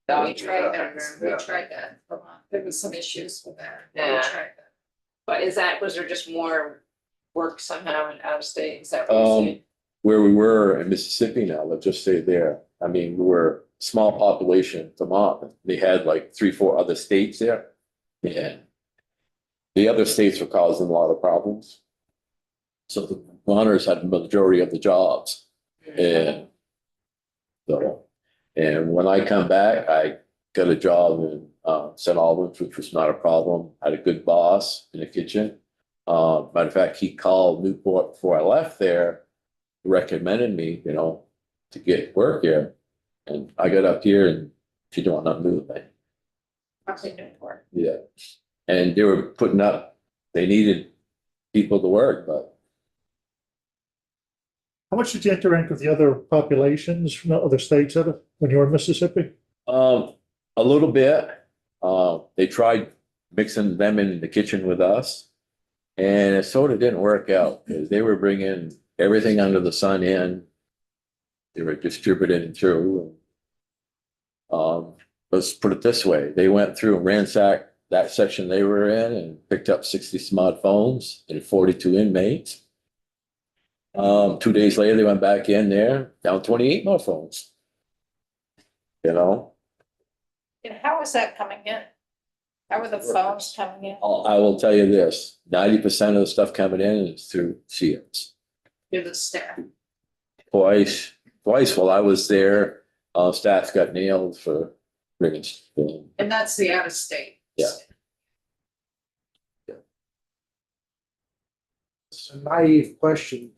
We Dog tried trainer. that, we tried that for a month. There was some issues with that. We Yeah. tried that. But was there just more work somehow in out of state? Is that what you're saying? where we were in Mississippi now, let's just say there. I mean, we were small population, Vermont. They had like 3, 4 other states there. And the other states were causing a lot of problems. So the Vermonters had the majority of the jobs. And so, and when I come back, I got a job in St. Albans, which was not a problem. Had a good boss in the kitchen. Matter of fact, he called Newport before I left there, recommended me, to get work here. And I got up here and she don't want nothing to do with me. Nothing to report. Yeah. And they were they needed people to work, but How much did you interact with the other populations from the other states of it when you were in Mississippi? a little bit. They tried mixing them in the kitchen with us. And it sort of didn't work out because they were bringing everything under the sun in. They were distributing through. Let's put it this way. They went through and ransacked that section they were in and picked up 60 smartphones and 42 inmates. 2 days later, they went back in there, down 28 more phones. You know, And how is that coming in? How are the phones coming in? I will tell you this, 90% of the stuff coming in is through CMs. To the staff? Twice while I was there, staff got nailed for bringing. And that's the out of state. Yeah. It's a naive question.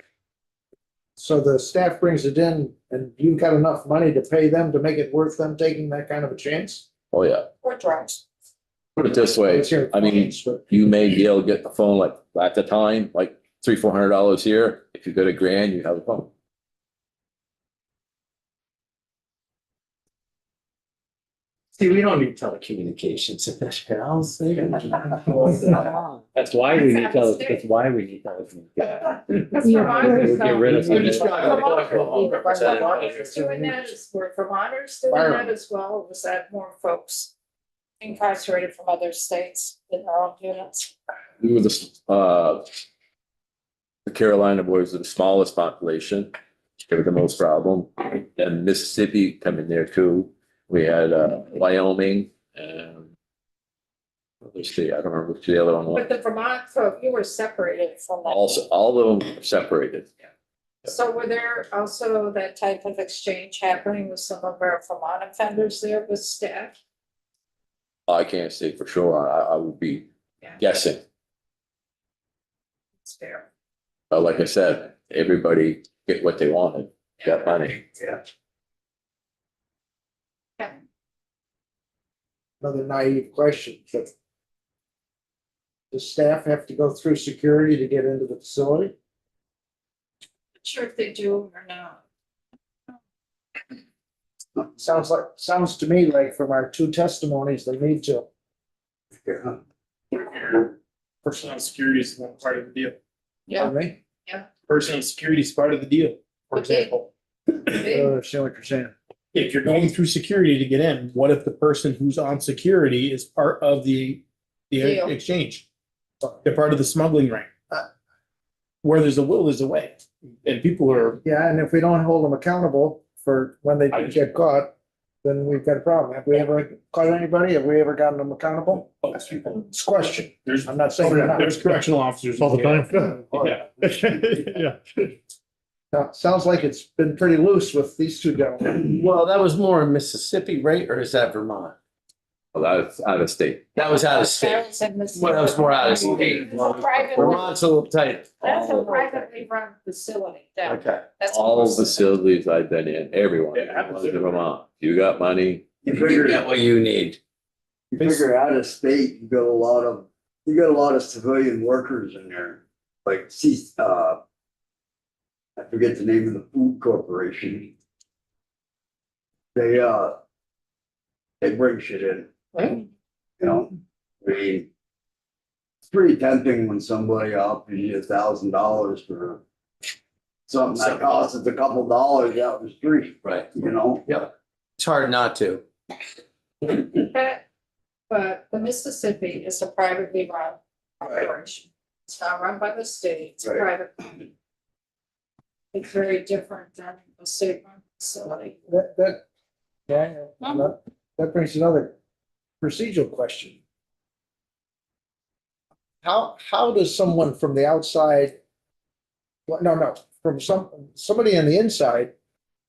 So the staff brings it in and you've got enough money to pay them to make it worth them taking that kind of a chance? Oh, yeah. Or drugs. Put it this way, It's your I mean, clients, but- you may be able to get the phone like at the time, like $300-400 here. If you got $1,000, you have a phone. See, we don't need telecommunications in this house. That's why we need that's why we need telecommunications. That's Vermonters. Get rid of some of We just the- got- Vermonters doing that as, were Vermonters doing that as well, or was that more folks incarcerated from other states in their own units? We were the Carolina boys are the smallest population, they were the most problem, and Mississippi come in there too. We had Wyoming and other state, I don't remember which the other one was. But the Vermont folk, you were separated from that. Also, all of them separated. So were there also that type of exchange happening with some of our Vermont offenders there with staff? I can't say for sure, I would be Yeah. guessing. It's fair. But like I said, everybody get what they wanted, got money. Another naive question, but does staff have to go through security to get into the facility? Not sure if they do or not. Sounds to me like from our two testimonies, they need to. Personal security is one part of the deal. Pardon me? Personal security is part of the deal, for Okay. example. I don't understand what you're saying. If you're going through security to get in, what if the person who's on security is part of the Deal. exchange? They're part of the smuggling ring. Where there's a will, there's a way. And people are, Yeah, and if we don't hold them accountable for when they get caught, then we've got a problem. Have we ever caught anybody? Have we ever gotten them accountable? It's a question. there's, I'm not saying they're not. there's correctional officers. All the time. Yeah. Yeah. Sounds like it's been pretty loose with these two gentlemen. Well, that was more in Mississippi, right? Or is that Vermont? Well, that's out of state. That was out of state. Well, that was more out of state. Vermont's a little tight. That's a privately run facility. That- Okay. That's All most- facilities I've been in, everyone, Yeah, was in Vermont. You got money, You You figure, get what you need. you figure out of state, you got a lot of civilian workers in there. Like, see, I forget the name of the food corporation. They bring shit in. You know, I mean, it's pretty tempting when somebody offers you $1,000 for something that costs us a couple dollars out the street, Right. you know? It's hard not to. But the Mississippi is a privately run operation. It's not run by the state, it's Right. private. It's very different than a state run facility. That brings another procedural question. How does someone from the outside? Well, no, from somebody on the inside,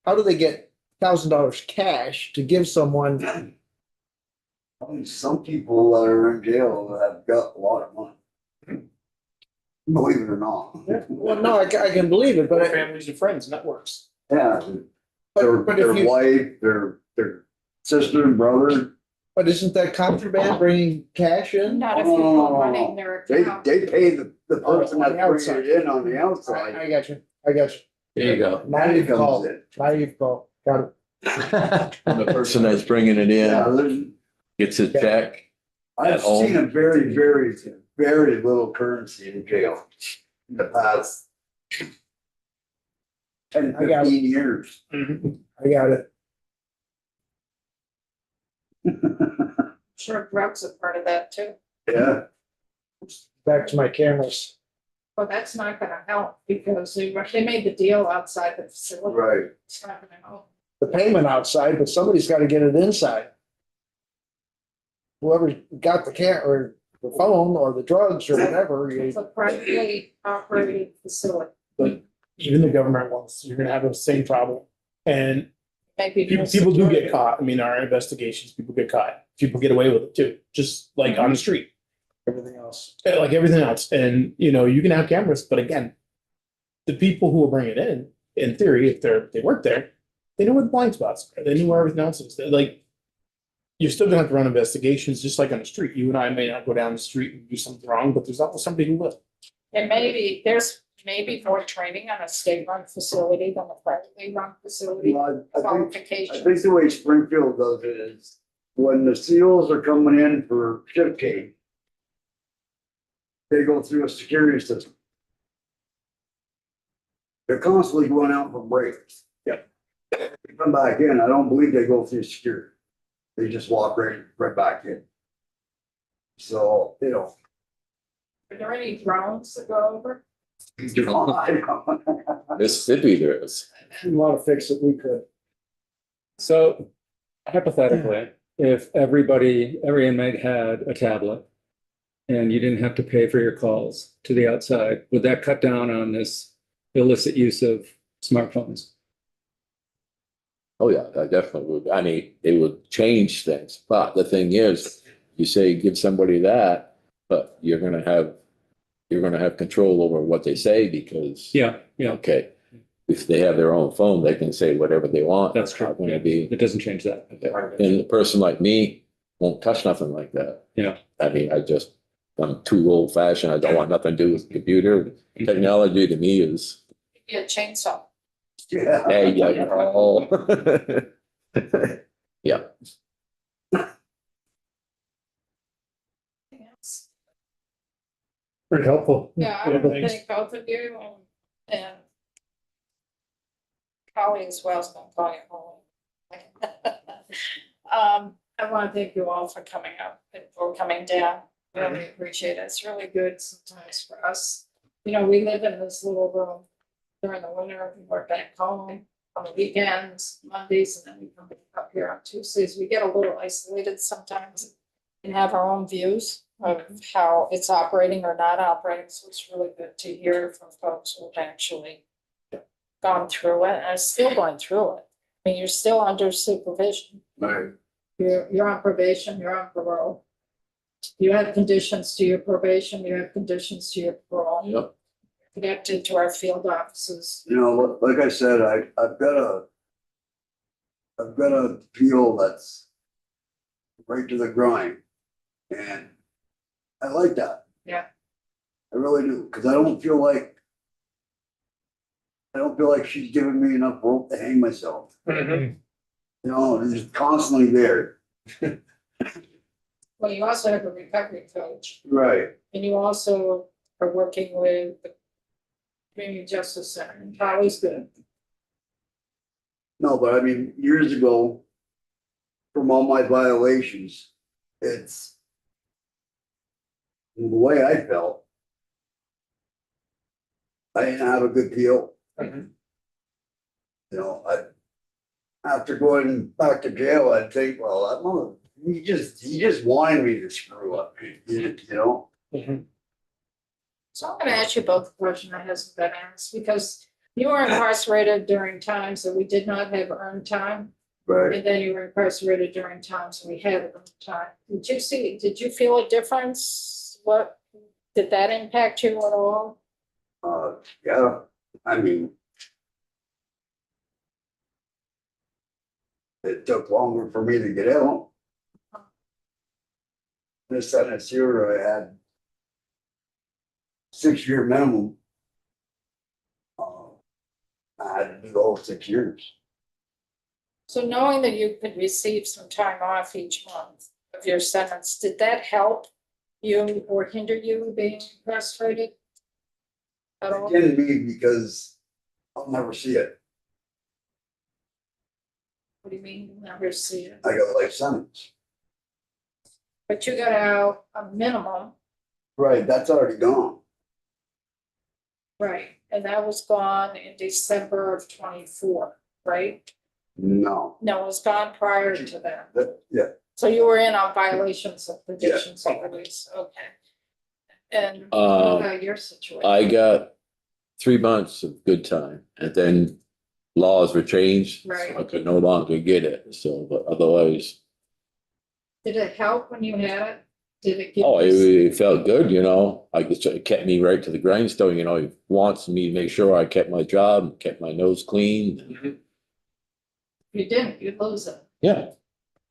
how do they get $1,000 cash to give someone? I mean, some people that are in jail have got a lot of money. Believe it or not. Well, no, I can believe it, but Families and friends, networks. Yeah, their, but their if you, wife, their sister and brother, but isn't that contraband bringing cash in? Not if you put money in their account. they pay the person On the that's outside. bringing it in on the outside. I got you. There you go. Naive Comes call, in. naive call, got it. the person that's bringing it Yeah, in there's- gets a check. I've At home. seen a very, very, very little currency in jail in the past 10, I got it. 15 years. I got it. Sure, drugs are part of that too. Yeah, Back to my cameras. Well, that's not gonna help because they made the deal outside the facility. Right. It's not gonna help. The payment outside, but somebody's gotta get it inside. Whoever got the or the phone or the drugs or whatever, It's a privately operated facility. But even the government wants, you're gonna have the same problem. And Maybe. people do get caught. I mean, our investigations, people get caught. People get away with it too, just like on the street, everything else. like everything else. And, you know, you can have cameras, but again, the people who will bring it in theory, if they work there, they know where the blind spots are. They know where everything else is. They're like, you're still gonna have to run investigations, just like on the street. You and I may not go down the street and do something wrong, but there's always somebody who will. And there's maybe more training on a state-run facility than a privately run facility. Well, I think Qualifications. the way Springfield does it is when the SEALs are coming in for shift change, they go through a security system. They're constantly going out for breaks. Yep. They come back in, I don't believe they go through security. They just walk right back in. So, you know. Are there any drones that go over? Mississippi there is. We wanna fix it, we could. So hypothetically, if every inmate had a tablet and you didn't have to pay for your calls to the outside, would that cut down on this illicit use of smartphones? Oh, yeah, I definitely would. I mean, it would change things, but the thing is, you say give somebody that, but you're gonna have control over what they say because. Yeah, yeah, Okay, if they have their own phone, they can say whatever they want. that's true. It's not gonna be, It doesn't change that. and a person like me won't touch nothing like that. Yeah. I mean, I'm too old fashioned. I don't want nothing to do with computer. Technology to me is, Yeah, chainsaw. Yeah. hey, yeah, oh. Yeah, Yes. Very helpful. Yeah, I Yeah, want to thanks. thank both of you and Holly as well, so I'm calling it Holly. I want to thank you all for coming up and for coming down. Really appreciate it. It's really good sometimes for us. You know, we live in this little room during the winter. We're back home on the weekends, Mondays, and then we come back up here on Tuesdays. We get a little isolated sometimes and have our own views of how it's operating or not operating. So it's really good to hear from folks who've actually gone through it and are still going through it. I mean, you're still under supervision. Right. You're on probation, you're on parole. You have conditions to your probation, you have conditions to your parole. yep. Connected to our field offices. You know, like I said, I've got a feel that's right to the grind. And I like that. Yeah. I really do, because I don't feel like she's giving me enough rope to hang myself. Mhm. You know, it's just constantly there. Well, you also have a recovery coach, Right. and you also are working with the Community Justice Center, and Holly's good. No, but I mean, years ago, from all my violations, it's the way I felt. I didn't have a good feel. Mhm. You know, after going back to jail, I'd think, well, that mother, he just wanted me to screw up, you know? So I'm gonna ask you both a question that hasn't been asked, because you were incarcerated during times that we did not have earned time. Right. And then you were incarcerated during times when we had earned time. Did you feel a difference? Did that impact you at all? Yeah, I mean. It took longer for me to get out. This sentence here, I had 6-year minimum. I had to do all 6 years. So knowing that you could receive some time off each month of your sentence, did that help you or hinder you being incarcerated at all? It didn't be because I'll never see it. What do you mean you'll never see it? I got a life sentence. But you got out a minimum. Right, that's already gone. Right, and that was gone in December of 24, right? No, No, it was gone prior to that. yeah, So you were in on violations of conditions of release, okay. And what about your situation? I got 3 months of good time and then laws were changed. Right. So I could no longer get it. So, but otherwise, Did it help when you had it? Did it give? oh, you- it felt good, you know, I guess it kept me right to the grindstone, you know, he wants me to make sure I kept my job, kept my nose clean. If you didn't, you'd lose it. Yeah,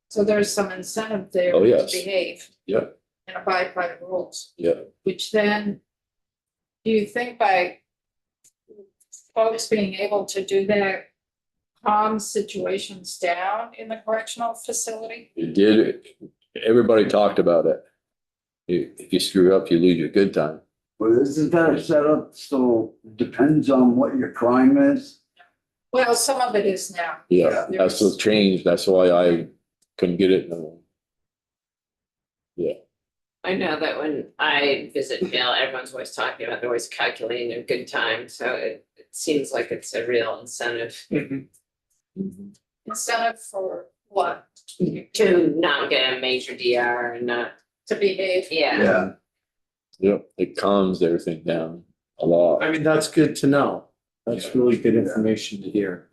So there's some incentive there Oh, to yes. behave yeah, and abide by the rules. yeah. Which then, do you think by folks being able to do that, calm situations down in the correctional facility? It did, everybody talked about it. If you screw up, you lose your good time. but isn't that set up so depends on what your crime is? Well, some of it is now. Yeah, that's what changed. That's why I couldn't get it. No. I know that when I visit jail, everyone's always talking about, they're always calculating their good time, so it seems like it's a real incentive Incentive for what? to not get a major DR and not, To behave. yeah. Yep, it calms everything down a lot. I mean, that's good to know. That's really good information to hear.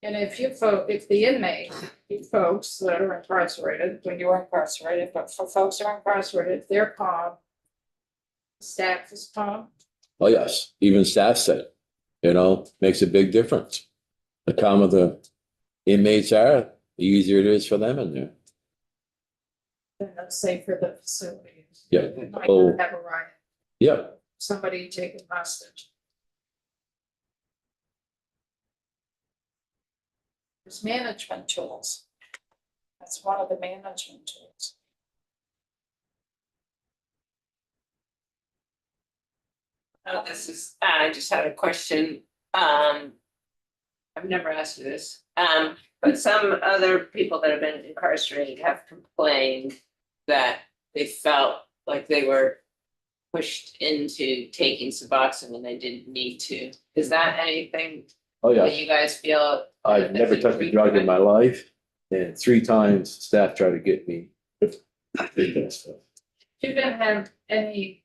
And if if the inmate, you folks that are incarcerated, when you were incarcerated, but for folks who are incarcerated, they're calm. Staff is calm. Oh, yes, even staff said, you know, makes a big difference. The calmer the inmates are, the easier it is for them in there. And that's safe for the facility. Yeah. Might Oh, not have a riot, yeah, somebody taken hostage. There's management tools. That's one of the management tools. I just had a question. I've never asked you this, but some other people that have been incarcerated have complained that they felt like they were pushed into taking Suboxone when they didn't need to. Is that anything oh, that yeah. you guys feel? I've never touched a drug in my life and 3 times staff tried to get me. You didn't have any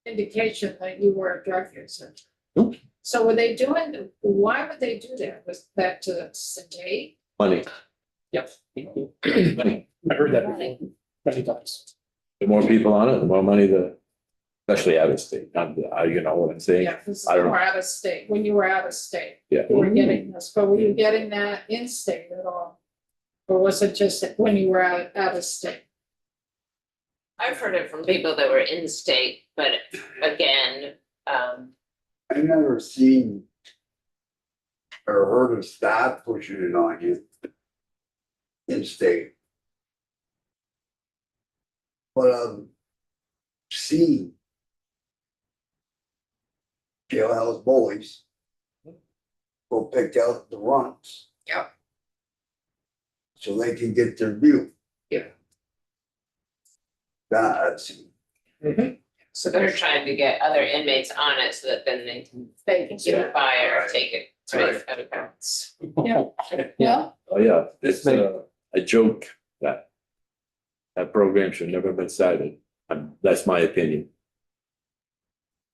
indication that you were a drug user. Nope. So were they doing, why would they do that? Was that to sedate? Money, Yep. I heard that before, many times. the more people on it, the more money especially out of state, you know what I'm saying? Yeah, because I you don't know. were out of state, when you were out of state, Yeah. you were getting this, but were you getting that in state at all? Or was it just when you were out of state? I've heard it from people that were in state, but again, I've never seen or heard of staff pushing it on you in state. But seen jailhouse bullies go pick out the runts. Yep. So they can get their view. Yeah. That's, so they're trying to get other inmates on it so that then they can get a fire or take it. Right. Okay. Yeah. Oh, yeah, it's a joke that program should never have been started. That's my opinion.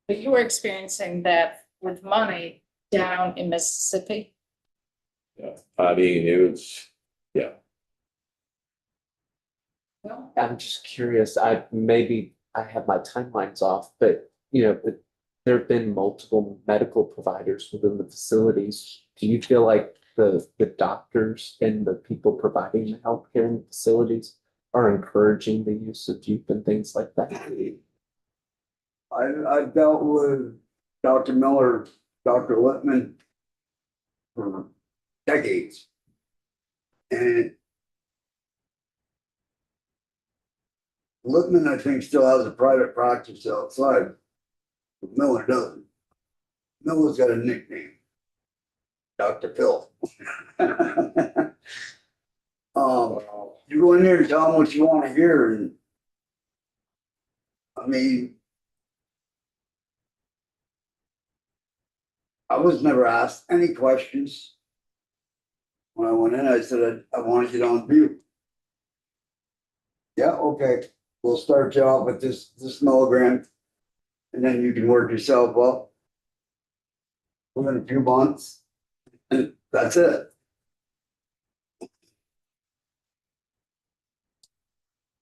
But you were experiencing that with money down in Mississippi? Yeah, I mean, it was, yeah. Well, I'm just curious, I have my timelines off, but there have been multiple medical providers within the facilities. Do you feel like the doctors and the people providing the healthcare in the facilities are encouraging the use of dupe and things like that? I dealt with Dr. Miller, Dr. Littman for decades. And Littman, I think, still has a private practice outside, but Miller doesn't. Miller's got a nickname, Dr. Pill. You go in there and tell them what you want to hear, and I mean, I was never asked any questions. When I went in, I said, I want to get on view. Yeah, okay, we'll start you off with this milligram. And then you can work yourself up. Within a few months. And that's it.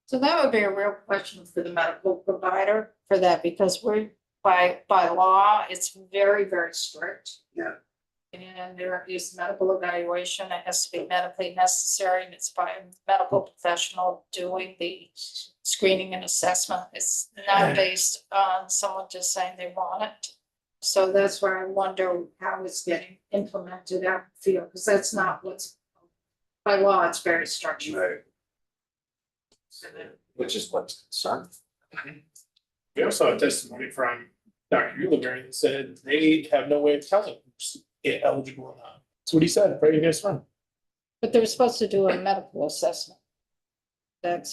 So that would be a real question for the medical provider for that, because we're, by law, it's very, very strict. Yeah. And there is medical evaluation, it has to be medically necessary, and it's by a medical professional doing the screening and assessment. It's not based on someone just saying they want it. So that's where I wonder how it's getting implemented out in the field, because that's not what's, by law, it's very structured. Which is what's concerned. We also have testimony from Dr. Uliberry that said they have no way of telling who's eligible or not. That's what he said, right in his run. But they're supposed to do a medical assessment. It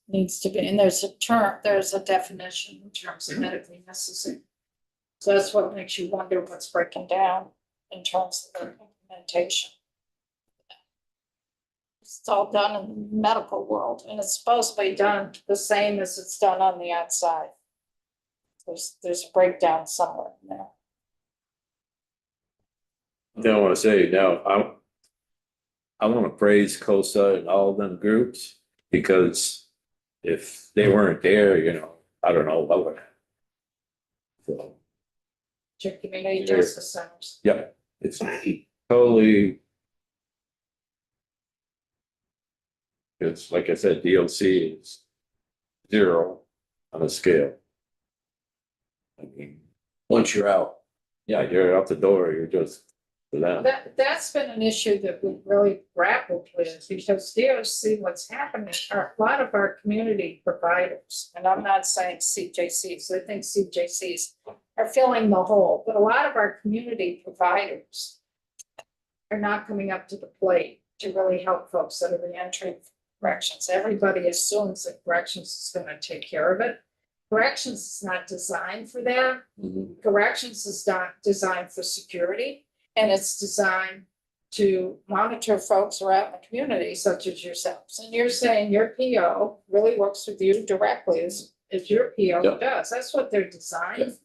needs to be, and there's a term, there's a definition in terms of medically necessary. So that's what makes you wonder what's breaking down in terms of the implementation. It's all done in the medical world, and it's supposed to be done the same as it's done on the outside. There's a breakdown somewhere in there. Then I want to say now, I want to praise COSA and all them groups, because if they weren't there, I don't know what would happen. So, Your community justice centers. yeah, it's totally. It's like I said, DOC is 0 on a scale. I mean, Once you're out. yeah, you're out the door, you're just for them. That's been an issue that we've really grappled with, because DOC, what's happening, a lot of our community providers, and I'm not saying CJCs, I think CJCs are filling the hole, but a lot of our community providers are not coming up to the plate to really help folks that are reentering corrections. Everybody assumes that corrections is gonna take care of it. Corrections is not designed for that. Mhm. Corrections is not designed for security, and it's designed to monitor folks who are out in the community, such as yourselves. And you're saying your PO really works with you directly, as your PO Yep. does. That's what they're designed.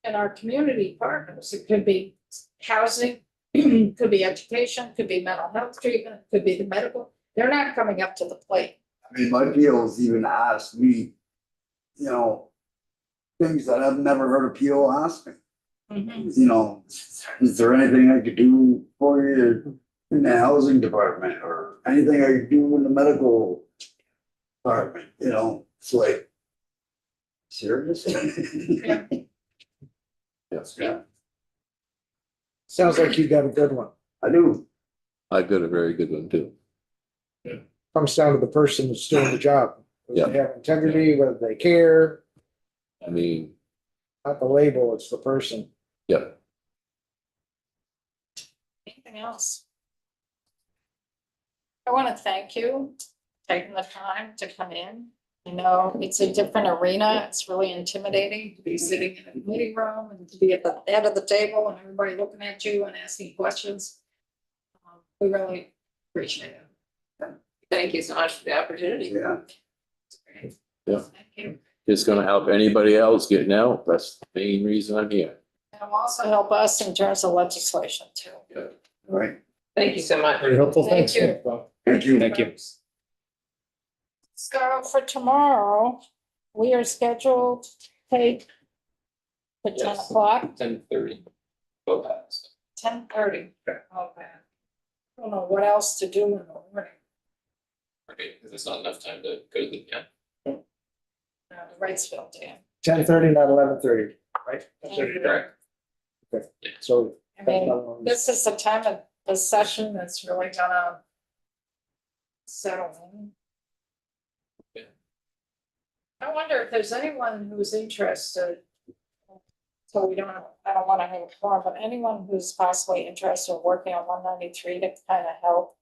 And our community partners, it could be housing, could be education, could be mental health treatment, could be the medical. They're not coming up to the plate. I mean, my POs even asked me, things that I've never heard a PO ask me. Is there anything I could do for you in the housing department, or anything I could do in the medical department, it's like. Serious? Yeah. Yes, Sounds like you got a good one. I do. I got a very good one too. Comes down to the person that's doing the job. Whether they Yeah. have integrity, whether they care, I mean, not the label, it's the person. yeah, Anything else? I want to thank you for taking the time to come in. It's a different arena. It's really intimidating to be sitting in a meeting room and to be at the head of the table and everybody looking at you and asking questions. We really appreciate it. Thank you so much for the opportunity. Yeah. Yeah. Thank you. it's gonna help anybody else getting out. That's the main reason I'm here. And it'll also help us in terms of legislation too. Right. Thank you so much. Very helpful, Thank thanks. you. Thank you. Thank you. So for tomorrow, we are scheduled to take for 10 Yes. o'clock, 10:30. Go past. 10:30. Okay. I don't know what else to do in the morning. Okay, because it's not enough time to go to the, yeah. The Wrightsville Dam. 10:30, not 11:30, right? Correct. Okay, so. I mean, this is the time of the session that's really gonna settle in. Yeah. I wonder if there's anyone who's interested. So I don't wanna have a forum, but anyone who's possibly interested in working on 193 to kind of help.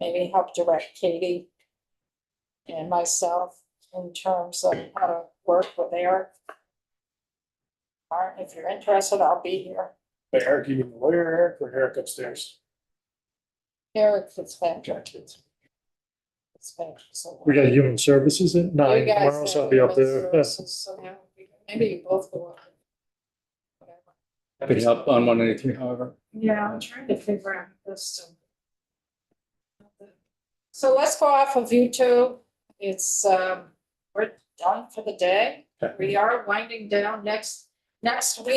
Maybe help direct Katie and myself in terms of how to work with Eric. All right, if you're interested, I'll be here. By Eric, you mean the lawyer Eric or Eric upstairs? Eric Fitzpatrick. We got human services at You nine, guys tomorrow, so I'll have be up human there. services, so now maybe you both go up. Whatever. Happy to help on 193, however. Yeah, I'm trying to figure out this. So let's go off of YouTube. It's, we're done for the day. We are winding down next week.